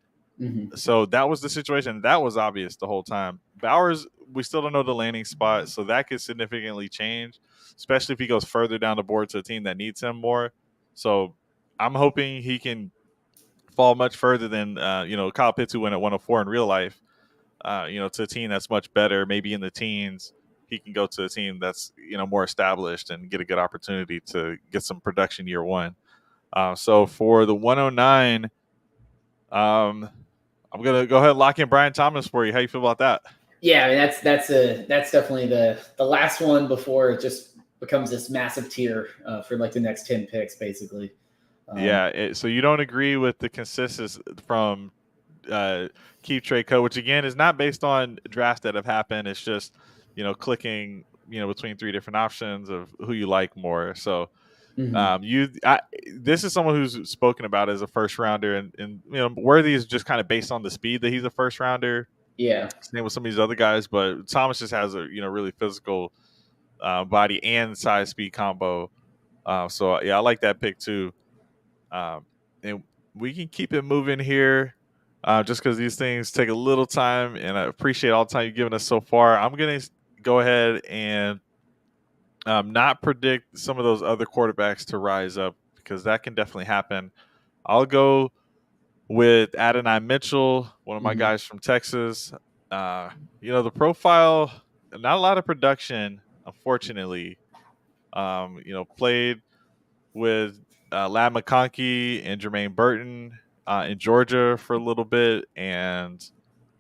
So that was the situation. That was obvious the whole time. Bowers, we still don't know the landing spot, so that could significantly change, especially if he goes further down the board to a team that needs him more. So I'm hoping he can fall much further than Kyle Pitts, who went at 104 in real life. To a team that's much better, maybe in the teens. He can go to a team that's more established and get a good opportunity to get some production year one. So for the 109. I'm going to go ahead and lock in Brian Thomas for you. How you feel about that? Yeah, I mean, that's definitely the last one before it just becomes this massive tier for like the next 10 picks, basically. Yeah. So you don't agree with the consensus from uh, Keep Trade Code, which again is not based on drafts that have happened. It's just clicking between three different options of who you like more. So Mhm. this is someone who's spoken about as a first rounder, and Worthy is just kind of based on the speed that he's a first rounder. Yeah. Same with some of these other guys, but Thomas just has a really physical body and size speed combo. So yeah, I like that pick too. And we can keep it moving here, just because these things take a little time, and I appreciate all the time you've given us so far. I'm gonna go ahead and not predict some of those other quarterbacks to rise up because that can definitely happen. I'll go with Adonai Mitchell, one of my Mhm. guys from Texas. Uh, the profile, not a lot of production, unfortunately. Played with Lad McConkey and Jermaine Burton in Georgia for a little bit, and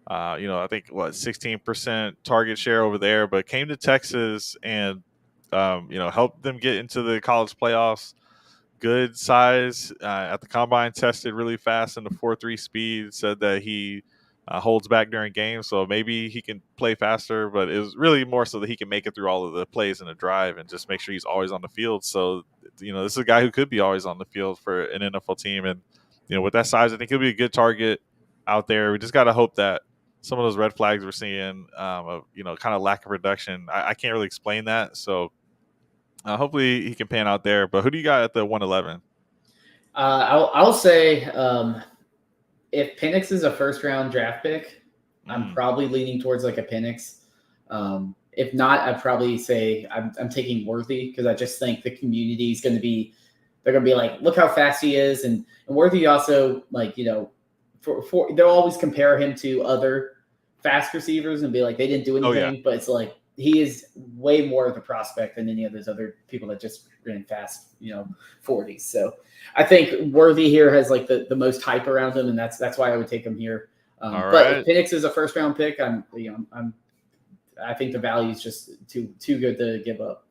I think 16% target share over there, but came to Texas and helped them get into the college playoffs. Good size at the combine, tested really fast in the 4.3 speed. Said that he holds back during games, so maybe he can play faster. But it was really more so that he can make it through all of the plays in the drive and just make sure he's always on the field. So this is a guy who could be always on the field for an NFL team, and with that size, I think he'll be a good target out there. We just got to hope that some of those red flags we're seeing of kind of lack of production. I can't really explain that, so hopefully he can pan out there. But who do you got at the 111? I'll say if Penix is a first round draft pick, I'm Mm. probably leaning towards like a Penix. If not, I'd probably say I'm taking Worthy because I just think the community is going to be they're going to be like, look how fast he is, and Worthy also like for they'll always compare him to other fast receivers and be like they didn't do Oh yeah. anything, but it's like he is way more of a prospect than any of those other people that just ran fast 40s. So I think Worthy here has like the most hype around him, and that's why I would take him here. All But if right. Penix is a first round pick, I think the value is just too good to give up.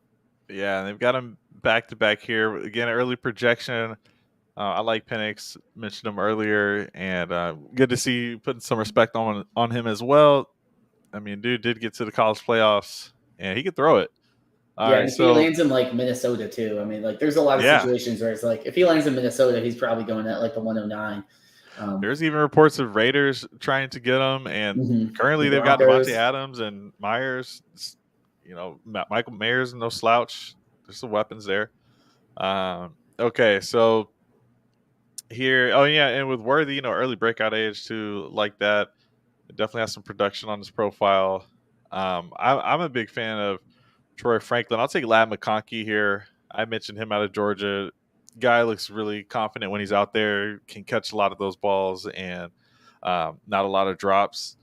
Yeah, they've got him back to back here again. Early projection. I like Penix. Mentioned him earlier, and good to see you putting some respect on him as well. I mean, dude did get to the college playoffs, and he could throw it. All Yeah, and right, if he so lands in like Minnesota too, I mean, like there's a lot of yeah, situations where it's like if he lands in Minnesota, he's probably going at like the 109. there's even reports of Raiders trying to get him, and The currently they've got Devontae Broncos. Adams and Myers. Michael Mayer's no slouch. There's some weapons there. Okay, so here, oh yeah, and with Worthy, early breakout age too, like that. It definitely has some production on his profile. I'm a big fan of Troy Franklin. I'll take Lad McConkey here. I mentioned him out of Georgia. Guy looks really confident when he's out there. Can catch a lot of those balls and not a lot of drops.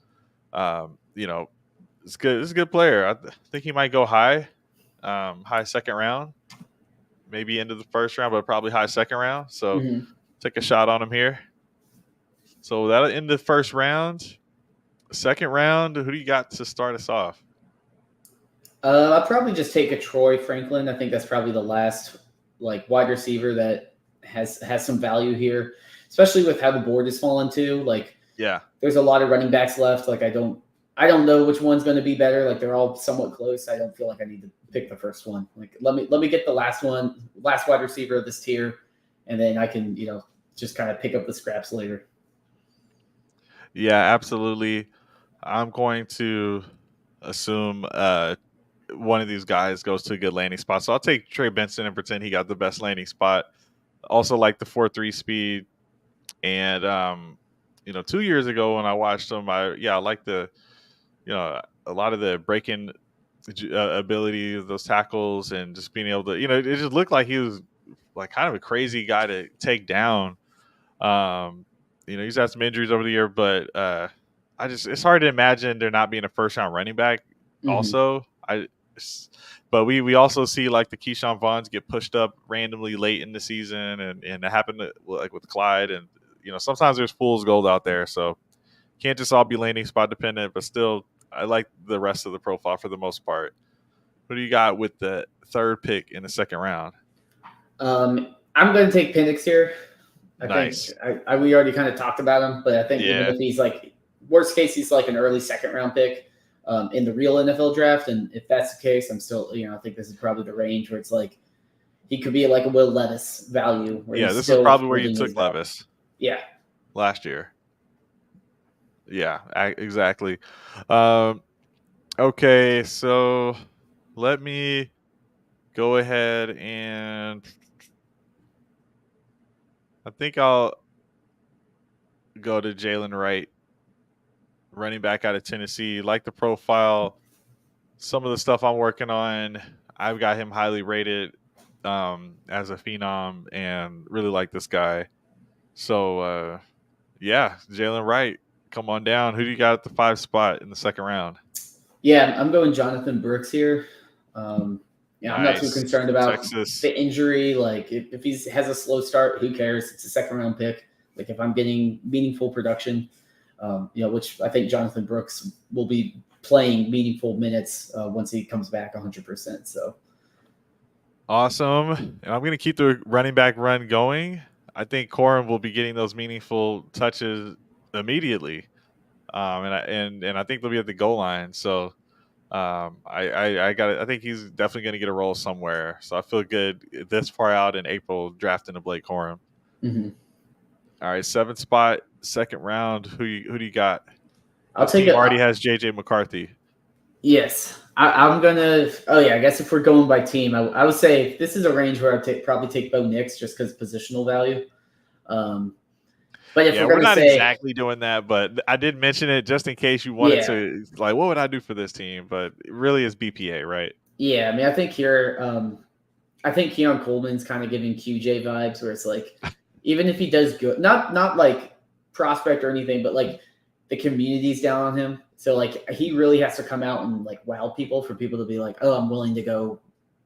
It's good. It's a good player. I think he might go high, high second round, maybe into the first round, but probably high second round. So Mm-hmm. take a shot on him here. So that'll end the first round. Second round, who do you got to start us off? I'll probably just take a Troy Franklin. I think that's probably the last like wide receiver that has some value here, especially with how the board is falling too. Like Yeah. there's a lot of running backs left. Like I don't know which one's going to be better. Like they're all somewhat close. I don't feel like I need to pick the first one. Like let me get the last wide receiver of this tier, and then I can just kind of pick up the scraps later. Yeah, absolutely. I'm going to assume one of these guys goes to a good landing spot. So I'll take Trey Benson and pretend he got the best landing spot. Also like the 4.3 speed. And 2 years ago when I watched him, I like the a lot of the breaking ability of those tackles and just being able to it just looked like he was like kind of a crazy guy to take down. He's had some injuries over the year, but it's hard to imagine there not being a first round running back. Mm-hmm. Also, but we also see like the Keyshawn Vaughns get pushed up randomly late in the season, and it happened like with Clyde, and sometimes there's fool's gold out there, so can't just all be landing spot dependent. But still, I like the rest of the profile for the most part. Who do you got with the third pick in the second round? I'm going to take Penix here. I think Nice. we already kind of talked about him, but I think even Yeah. if he's like worst case, he's like an early second round pick in the real NFL draft, and if that's the case, I'm still I think this is probably the range where it's like he could be like a Will Levis value. Where Yeah, he's this is still probably where you holding his took value. Levis Yeah. last year. Yeah, exactly. Um, okay, so let me go ahead and I think I'll go to Jalen Wright, running back out of Tennessee. Like the profile, some of the stuff I'm working on, I've got him highly rated as a phenom, and really like this guy. So yeah, Jalen Wright, come on down. Who do you got at the 5 spot in the second round? Yeah, I'm going Jonathan Brooks here. I'm not too Nice, concerned about Texas. the injury. Like, if he has a slow start, who cares? It's a second round pick. Like, if I'm getting meaningful production, which I think Jonathan Brooks will be playing meaningful minutes once he comes back 100%. So Awesome. And I'm going to keep the running back run going. I think Corum will be getting those meaningful touches immediately. And I think they'll be at the goal line. So I think he's definitely going to get a role somewhere. So I feel good this far out in April drafting a Blake Corum. mm-hmm. All right, 7th spot, second round. Who do you got? I'll The take team it. already has JJ McCarthy. Yes, I'm gonna. Oh yeah, I guess if we're going by team, I would say this is a range where I'd probably take Bo Nix just because positional value. But if Yeah, we're we're gonna not say, exactly doing that, but I did mention it just in case you wanted yeah, to, like, what would I do for this team? But it really is BPA, right? yeah. I mean, I think here, I think Keon Coleman's kind of giving QJ vibes, where it's like, even if he does good, not like prospect or anything, but like the community's down on him. So like he really has to come out and like wow people for people to be like, oh, I'm willing to go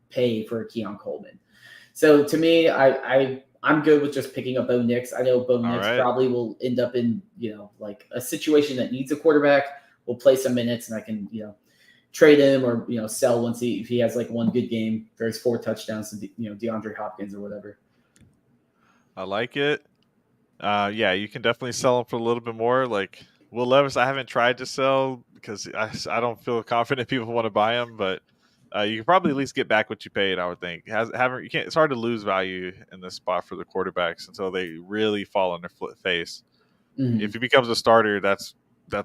pay for Keon Coleman. So to me, I'm good with just picking up Bo Nix. I know Bo All Nix right. probably will end up in like a situation that needs a quarterback. We'll play some minutes, and I can trade him or sell once if he has like one good game. There's 4 touchdowns to DeAndre Hopkins or whatever. I like it. Yeah, you can definitely sell them for a little bit more. Like Will Levis, I haven't tried to sell because I don't feel confident people want to buy him, but you can probably at least get back what you paid. I would think. You can't. It's hard to lose value in this spot for the quarterbacks until they really fall on their face. Mm-hmm. If he becomes a starter, that's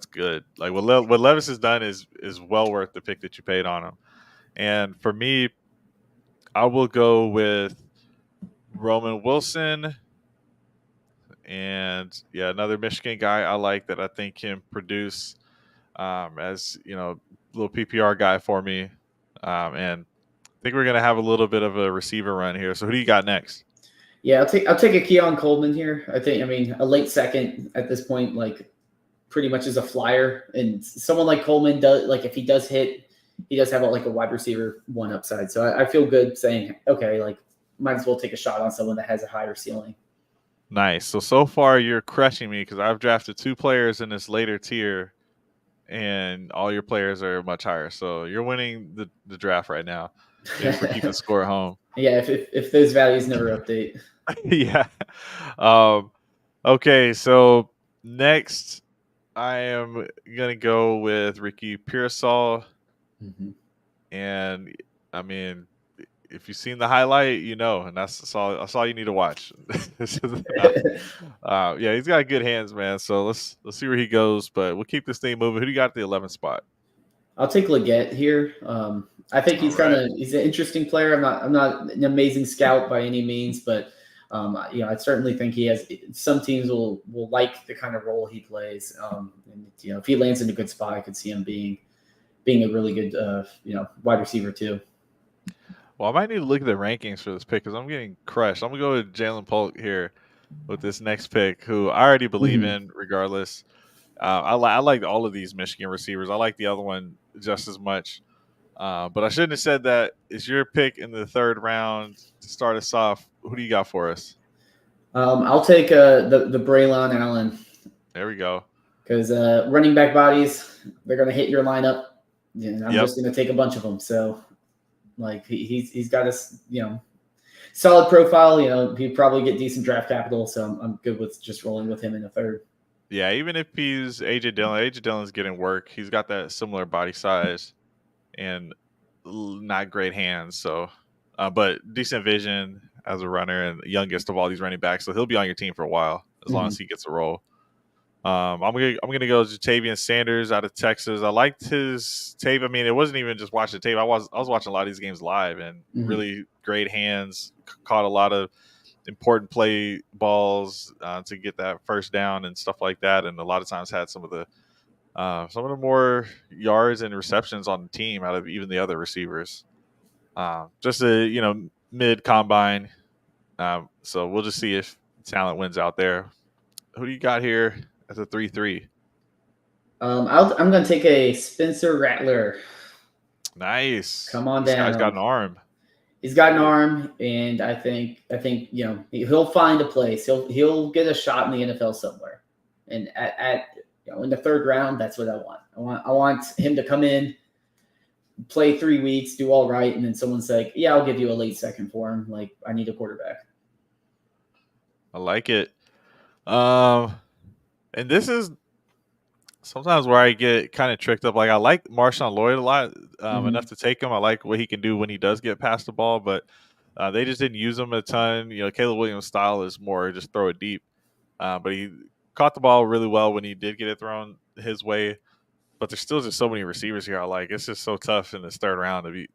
good. Like what Levis has done is well worth the pick that you paid on him. And for me, I will go with Roman Wilson. And yeah, another Michigan guy I like that I think can produce as little PPR guy for me. And I think we're gonna have a little bit of a receiver run here. So who do you got next? Yeah, I'll take a Keon Coleman here. I mean a late second at this point, like pretty much is a flyer. And someone like Coleman does, like if he does hit, he does have like a wide receiver 1 upside. So I feel good saying, okay, like might as well take a shot on someone that has a higher ceiling. Nice. So far you're crushing me because I've drafted 2 players in this later tier, and all your players are much higher. So you're winning the draft right now. Thanks for keeping score at home. Yeah, if those values never update. Yeah. Okay, so next I am gonna go with Ricky Pearsall. Mm-hmm. And I mean, if you've seen the highlight, and that's all you need to watch. Yeah, he's got good hands, man. So let's see where he goes. But we'll keep this thing moving. Who do you got at the 11th spot? I'll take Leggett here. I think All right. he's an interesting player. I'm not an amazing scout by any means, but I certainly think he has. Some teams will like the kind of role he plays. And if he lands in a good spot, I could see him being a really good wide receiver too. Well, I might need to look at the rankings for this pick because I'm getting crushed. I'm gonna go with Jalen Polk here with this next pick, who I already believe Mm-hmm. in. Regardless, I like all of these Michigan receivers. I like the other one just as much. But I shouldn't have said that. It's your pick in the 3rd round to start us off. Who do you got for us? I'll take the Braylon Allen. There we go. because running back bodies, they're going to hit your lineup, and I'm Yep. just going to take a bunch of them. So, like, he's got a solid profile. He'd probably get decent draft capital, so I'm good with just rolling with him in the third. Yeah, even if he's AJ Dillon's getting work. He's got that similar body size and not great hands. So, but decent vision as a runner and youngest of all these running backs. So he'll be on your team for a while as long as he gets a role. I'm gonna go Jatavian Sanders out of Texas. I liked his tape. I mean, it wasn't even just watching the tape. I was watching a lot of these games live and really great hands. Caught a lot of important play balls to get that first down and stuff like that. And a lot of times had some of the more yards and receptions on the team out of even the other receivers. Just a mid combine. So we'll just see if talent wins out there. Who do you got here as a 3-3? I'm going to take a Spencer Rattler. Nice. Come on this down. Guy's got an arm. He's got an arm, and I think he'll find a place. He'll get a shot in the NFL somewhere. And at in the third round, that's what I want. I want him to come in, play 3 weeks, do all right, and then someone's like, "Yeah, I'll give you a late second for him. Like, I need a quarterback." I like it. And this is sometimes where I get kind of tricked up. Like I like Marshawn Lloyd a lot, enough to take him. I like what he can do when he does get past the ball, but they just didn't use him a ton. Caleb Williams' style is more just throw it deep, but he caught the ball really well when he did get it thrown his way. But there's still just so many receivers here. I like it's just so tough in this third round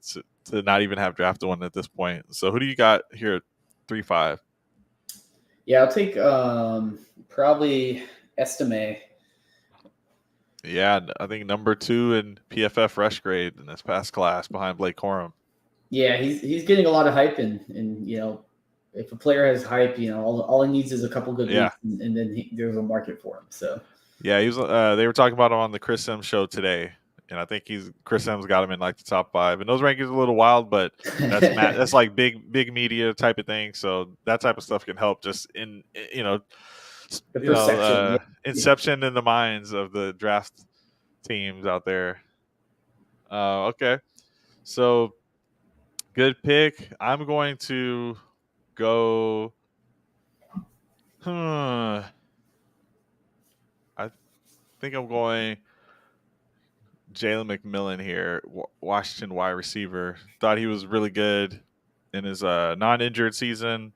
to not even have drafted one at this point. So who do you got here at 3-5? Yeah, I'll take probably Estime. Yeah, I think number 2 in PFF rush grade in this past class behind Blake Corum. Yeah, he's getting a lot of hype, and if a player has hype, all he needs is a couple good weeks, and then there's a market for him. So yeah, he was. They were talking about him on the Chris Sims show today, and I think Chris Sims got him in like the top 5. And those rankings are a little wild, but that's like big media type of thing. So that type of stuff can help just in the perception, inception in the minds of the draft teams out there. Okay, so good pick. I'm going to go. I think I'm going Jalen McMillan here, Washington wide receiver. Thought he was really good in his non-injured season,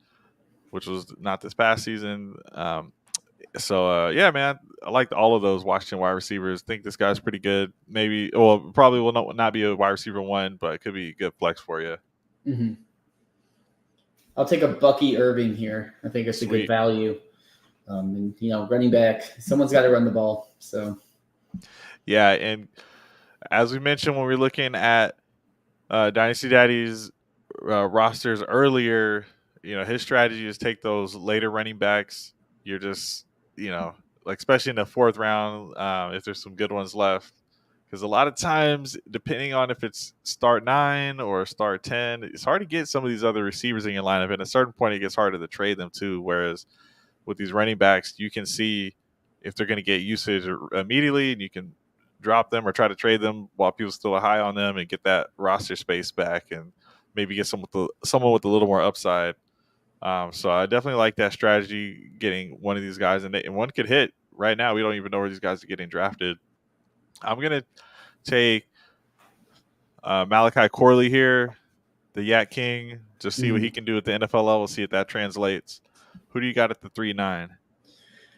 which was not this past season. Yeah, man, I liked all of those Washington wide receivers. Think this guy's pretty good. Maybe, probably will not be a wide receiver 1, but it could be a good flex for you. Mm-hmm. I'll take a Bucky Irving here. I think it's a good value. And running back, someone's got to run the ball. So, yeah, and as we mentioned when we were looking at Dynasty Daddy's rosters earlier, his strategy is take those later running backs. You're just, like especially in the 4th round, if there's some good ones left. Because a lot of times, depending on if it's start 9 or start 10, it's hard to get some of these other receivers in your lineup. And at a certain point, it gets harder to trade them too. Whereas with these running backs, you can see if they're going to get usage immediately, and you can drop them or try to trade them while people still are high on them and get that roster space back and maybe get someone with a little more upside. So I definitely like that strategy, getting one of these guys, and one could hit right now. We don't even know where these guys are getting drafted. I'm going to take Malachi Corley here, the Yak King, just see what he can do at the NFL level, see if that translates. Who do you got at the 3-9?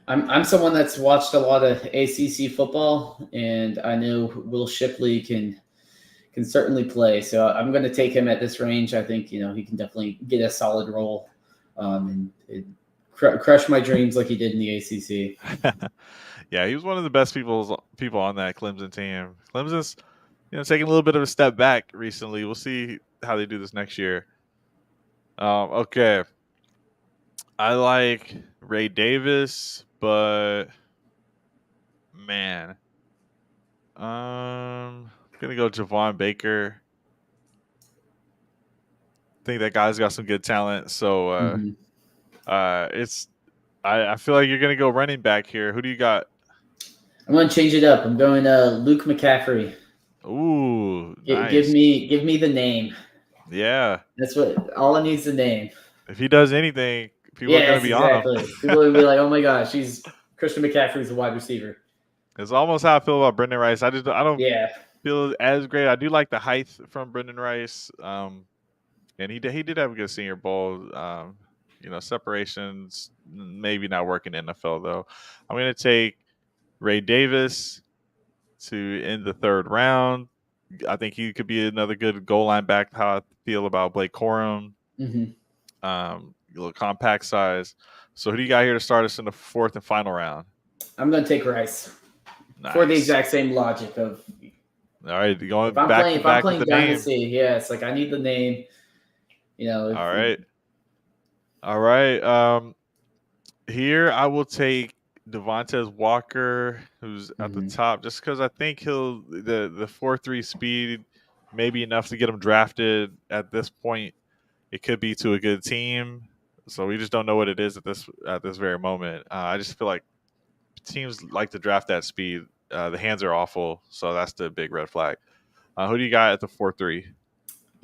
I'm someone that's watched a lot of ACC football, and I know Will Shipley can certainly play. So I'm going to take him at this range. I think he can definitely get a solid role, and crush my dreams like he did in the ACC. Yeah, he was one of the best people on that Clemson team. Clemson's taking a little bit of a step back recently. We'll see how they do this next year. Okay. I like Ray Davis, but man, I'm gonna go Javon Baker. I think that guy's got some good talent. So I feel like you're gonna go running back here. Who do you got? I'm going to change it up. I'm going Luke McCaffrey. Ooh, Give nice. me the name. Yeah. That's what all I need is the name. If he does anything, people are going to Yes, be on him. exactly. People will be like, "Oh my gosh, Christian McCaffrey's a wide receiver." It's almost how I feel about Brendan Rice. I don't Yeah. feel as great. I do like the height from Brendan Rice. And he did have a good Senior Bowl. Separations maybe not working in NFL though. I'm going to take Ray Davis to end the third round. I think he could be another good goal line back. How I feel about Blake Corum. Hmm. A little compact size. So who do you got here to start us in the fourth and final round? I'm going to take Rice for the Nice. exact same logic of All right, going back to if I'm back with playing the name. Dynasty, yeah, it's like I need the name. All right. All right. Here I will take Devontae Walker, who's at the Mhm. top, just because I think the 4.3 speed may be enough to get him drafted at this point. It could be to a good team, so we just don't know what it is at this very moment. I just feel like teams like to draft that speed. The hands are awful, so that's the big red flag. Who do you got at the 4.3?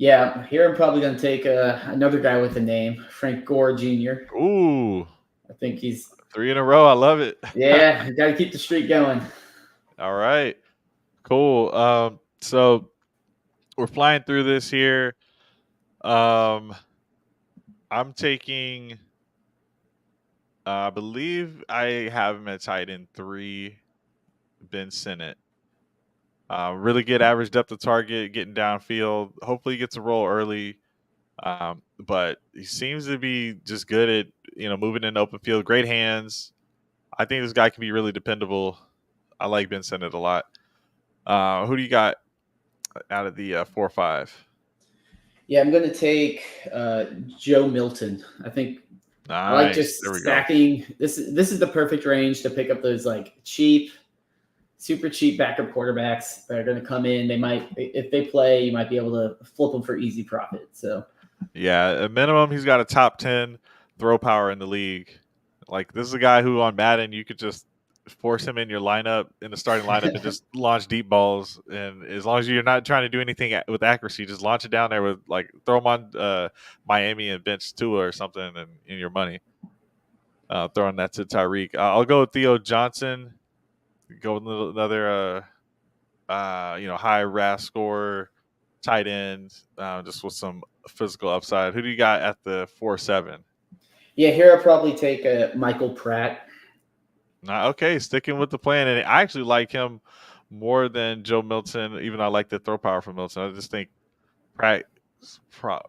Yeah, here I'm probably going to take another guy with a name, Frank Gore Jr. Ooh, I think he's 3 in a row. I love it. yeah, got to keep the streak going. All right, cool. So we're flying through this here. I'm taking. I believe I have him at tight end 3. Ben Sinnott. Really good average depth of target, getting downfield. Hopefully, he gets a roll early. But he seems to be just good at moving in the open field. Great hands. I think this guy can be really dependable. I like Ben Sinnott a lot. Who do you got out of the 4-5? Yeah, I'm going to take Joe Milton. I think I like Nice. just There we go. stacking. This is the perfect range to pick up those like super cheap backup quarterbacks that are going to come in. They might, if they play, you might be able to flip them for easy profit. So Yeah, at minimum, he's got a top 10 throw power in the league. Like, this is a guy who on Madden, you could just force him in your lineup, in the starting lineup, and just launch deep balls. And as long as you're not trying to do anything with accuracy, just launch it down there with, like, throw him on Miami and bench Tua or something and in your money. Throwing that to Tyreek. I'll go with Theo Johnson. Go with another, high RAS score, tight end, just with some physical upside. Who do you got at the 4-7? yeah, here I'll probably take Michael Pratt. Okay, sticking with the plan, and I actually like him more than Joe Milton. Even though I like the throw power from Milton, I just think Pratt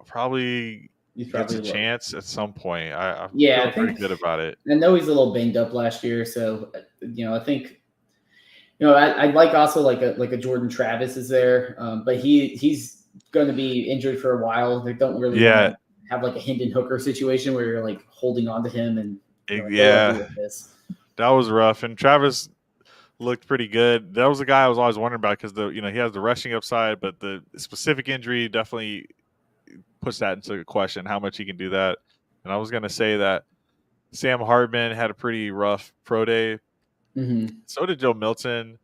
probably He's gets probably a low. chance at some point. I'm Yeah, I feeling pretty think good about it. I know he's a little banged up last year, so I think I like also like a Jordan Travis is there, but he's going to be injured for a while. They don't really want Yeah, to have like a Hendon Hooker situation where you're like holding on to him and like, what do I do yeah, with this? that was rough. And Travis looked pretty good. That was a guy I was always wondering about because he has the rushing upside, but the specific injury definitely puts that into question how much he can do that. And I was going to say that Sam Hardman had a pretty rough pro day. Mm-hmm. So did Joe Milton.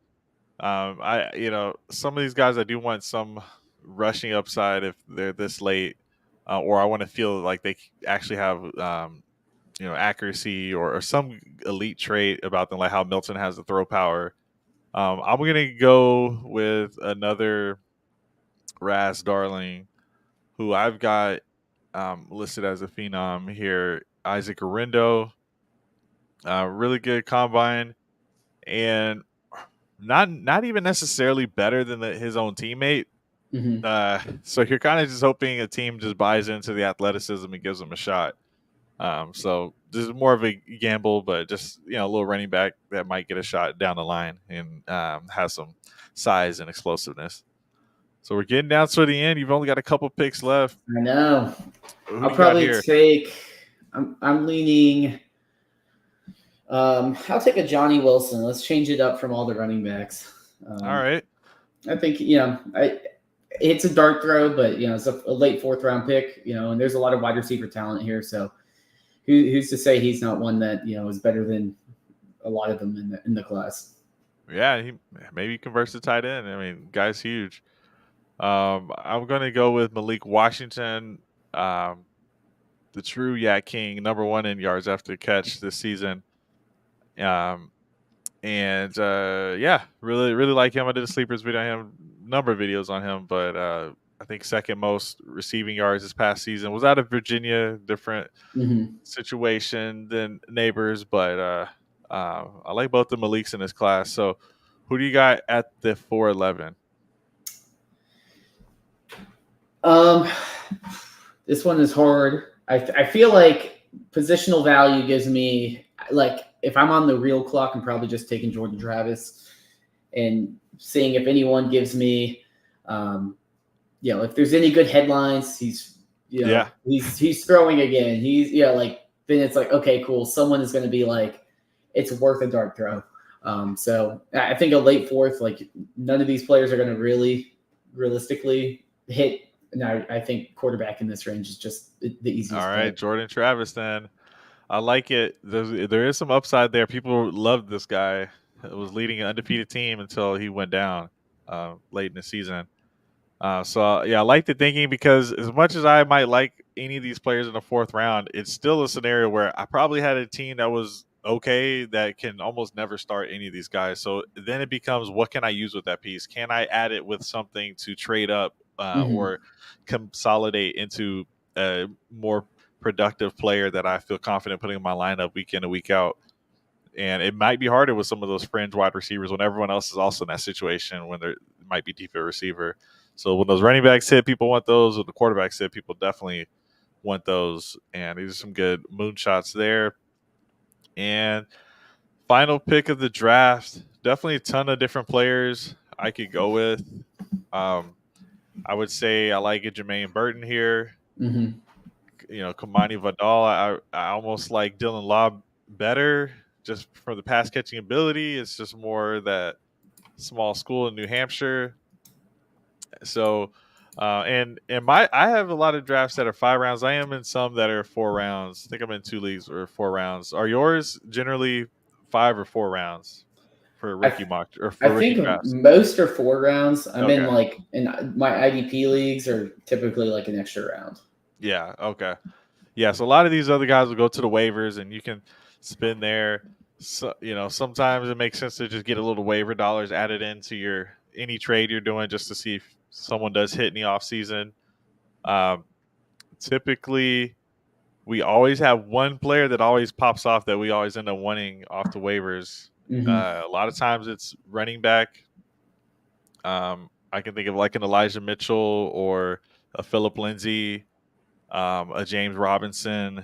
Some of these guys I do want some rushing upside if they're this late, or I want to feel like they actually have accuracy or some elite trait about them, like how Milton has the throw power. I'm gonna go with another Raz Darling, who I've got listed as a phenom here, Isaac Arindo. Really good combine, and not even necessarily better than his own teammate. Mm-hmm. So you're kind of just hoping a team just buys into the athleticism and gives them a shot. So this is more of a gamble, but just a little running back that might get a shot down the line and has some size and explosiveness. So we're getting down to the end. You've only got a couple picks left. I know. Who I'll do you got probably here? take. I'm leaning. I'll take a Johnny Wilson. Let's change it up from all the running backs. All right. I think it's a dart throw, but it's a late fourth round pick. And there's a lot of wide receiver talent here. So who's to say he's not one that is better than a lot of them in the class? Yeah, he maybe converts to tight end. I mean, guy's huge. I'm going to go with Malik Washington, um, the true Yak King, #1 in yards after catch this season. Um, and yeah, really like him. I did a sleepers video on him, number of videos on him, but I think second most receiving yards this past season was out of Virginia, different Hmm. situation than neighbors, but I like both the Maliks in this class. So, who do you got at the 411? Um, this one is hard. I feel like positional value gives me like if I'm on the real clock, I'm probably just taking Jordan Travis and seeing if anyone gives me, if there's any good headlines, Yeah. he's throwing again. Like then it's like okay, cool. Someone is going to be like, it's worth a dart throw. So I think a late fourth, like none of these players are going to really realistically hit. And I think quarterback in this range is just the All easiest right, play. Jordan Travis. Then I like it. There is some upside there. People loved this guy. It was leading an undefeated team until he went down late in the season. So yeah, I like the thinking because as much as I might like any of these players in the fourth round, it's still a scenario where I probably had a team that was okay that can almost never start any of these guys. So then it becomes, what can I use with that piece? Can I add it with something to trade up Mm-hmm. or consolidate into a more productive player that I feel confident putting in my lineup week in and week out? And it might be harder with some of those fringe wide receivers when everyone else is also in that situation when there might be deep at receiver. So when those running backs hit, people want those. When the quarterbacks hit, people definitely want those. And these are some good moonshots there. And final pick of the draft, definitely a ton of different players I could go with. Um, I would say I like it, Jermaine Burton here. Mm-hmm. Kamani Vidal. I almost like Dylan Law better just for the pass catching ability. It's just more that small school in New Hampshire. So, and I have a lot of drafts that are 5 rounds. I am in some that are 4 rounds. I think I'm in 2 leagues or 4 rounds. Are yours generally 5 or 4 rounds for I rookie mock or I for rookie think drafts? most are 4 rounds. I'm in Okay. like in my IDP leagues are typically like an extra round. Yeah. Okay. Yeah, so a lot of these other guys will go to the waivers, and you can spin there. So, sometimes it makes sense to just get a little waiver dollars added into your any trade you're doing just to see if someone does hit in the offseason. Um, Typically, we always have one player that always pops off that we always end up wanting off the waivers. Mm-hmm. A lot of times it's running back. I can think of like an Elijah Mitchell or a Philip Lindsay, a James Robinson.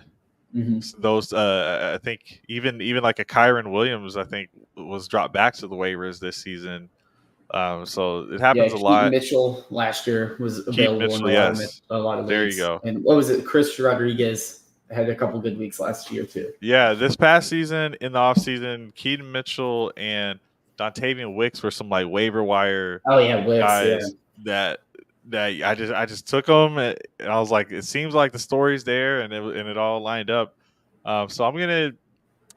Mm-hmm. Those I think even like a Kyron Williams, I think was dropped back to the waivers this season. So it Yeah, happens a Keaton lot. Mitchell last year was Keaton available in Mitchell, yes, a lot of there you leagues. go. And what was it? Chris Rodriguez had a couple good weeks last year too. Yeah, this past season in the offseason, Keaton Mitchell and Dontavian Wicks were some like waiver wire Oh yeah, Wicks. Yeah. guys that I just took them and I was like, it seems like the story's there and it all lined up. So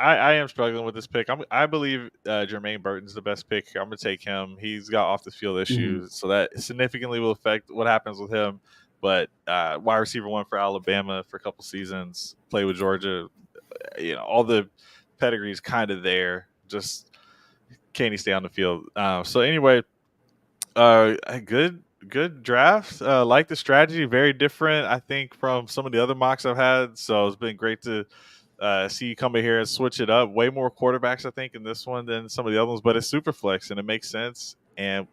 I am struggling with this pick. I believe Jermaine Burton's the best pick. I'm going to take him. He's got off the field Mm-hmm. issues, so that significantly will affect what happens with him. But wide receiver one for Alabama for a couple seasons, play with Georgia. All the pedigree is kind of there. Just can he stay on the field? So anyway, a good draft. Like the strategy, very different, I think, from some of the other mocks I've had. So it's been great to see you come in here and switch it up. Way more quarterbacks, I think, in this one than some of the other ones, but it's super flex and it makes sense. And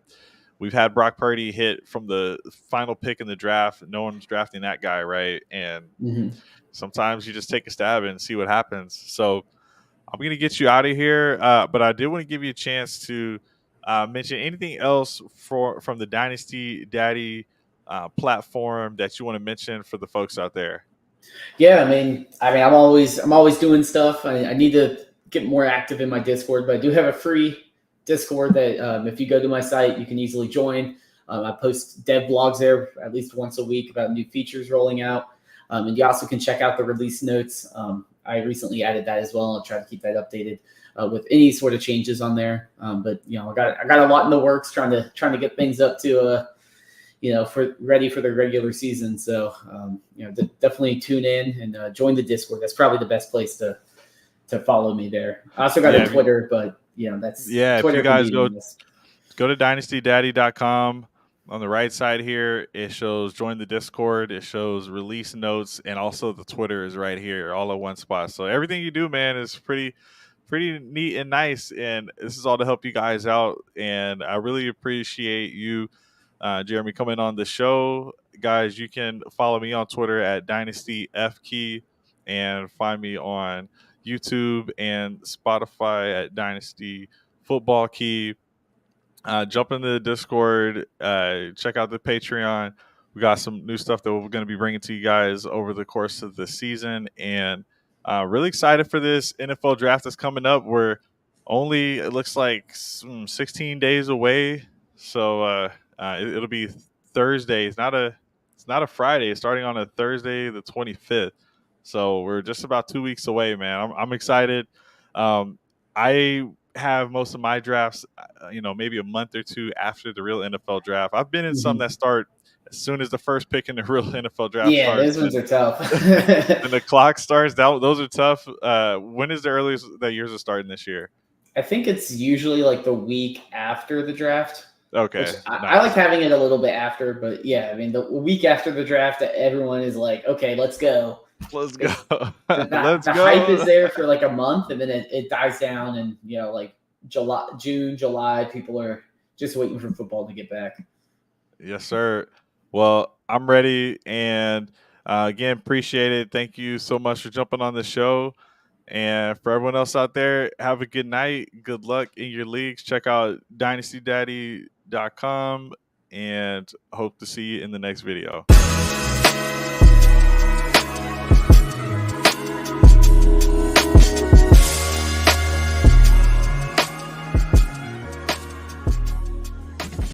we've had Brock Purdy hit from the final pick in the draft. No one's drafting that guy, right? And Mm-hmm. sometimes you just take a stab and see what happens. So I'm going to get you out of here, but I did want to give you a chance to mention anything else from the Dynasty Daddy platform that you want to mention for the folks out there. Yeah, I'm always doing stuff. I need to get more active in my Discord, but I do have a free Discord that if you go to my site, you can easily join. I post dev blogs there at least once a week about new features rolling out, and you also can check out the release notes. I recently added that as well. I'll try to keep that updated. with any sort of changes on there. But I got a lot in the works, trying to get things up to for ready for the regular season. So definitely tune in and join the Discord. That's probably the best place to follow me there. I also got a Twitter, but that's if Twitter you guys go to dynastydaddy.com. On the right side here, it shows join the Discord, it shows release notes, and also the Twitter is right here, all at one spot. So everything you do, man, is pretty neat and nice. And this is all to help you guys out. And I really appreciate you, Jeremy, coming on the show. Guys, you can follow me on Twitter at DynastyFKey and find me on YouTube and Spotify at Dynasty Football Key. Jump into the Discord, check out the Patreon. We got some new stuff that we're going to be bringing to you guys over the course of the season, and really excited for this NFL draft that's coming up. We're only, it looks like 16 days away, so it'll be Thursday. It's not a Friday. It's starting on a Thursday, the 25th. So we're just about 2 weeks away, man. I'm excited. I have most of my drafts, maybe a month or two after the real NFL draft. I've been in some that start as soon as the first pick in the real NFL draft starts. Yeah, those ones are tough. And the clock starts. Those are tough. When is the earliest that yours are starting this year? I think it's usually like the week after the draft. Okay. Nice. I like having it a little bit after, but yeah, I mean, the week after the draft, everyone is like, okay, let's go. Let's go. The hype is there for like a month, and then it dies down, and like June, July, people are just waiting for football to get back. Yes, sir. Well, I'm ready, and again, appreciate it. Thank you so much for jumping on the show. And for everyone else out there, have a good night. Good luck in your leagues. Check out dynastydaddy.com, and hope to see you in the next video.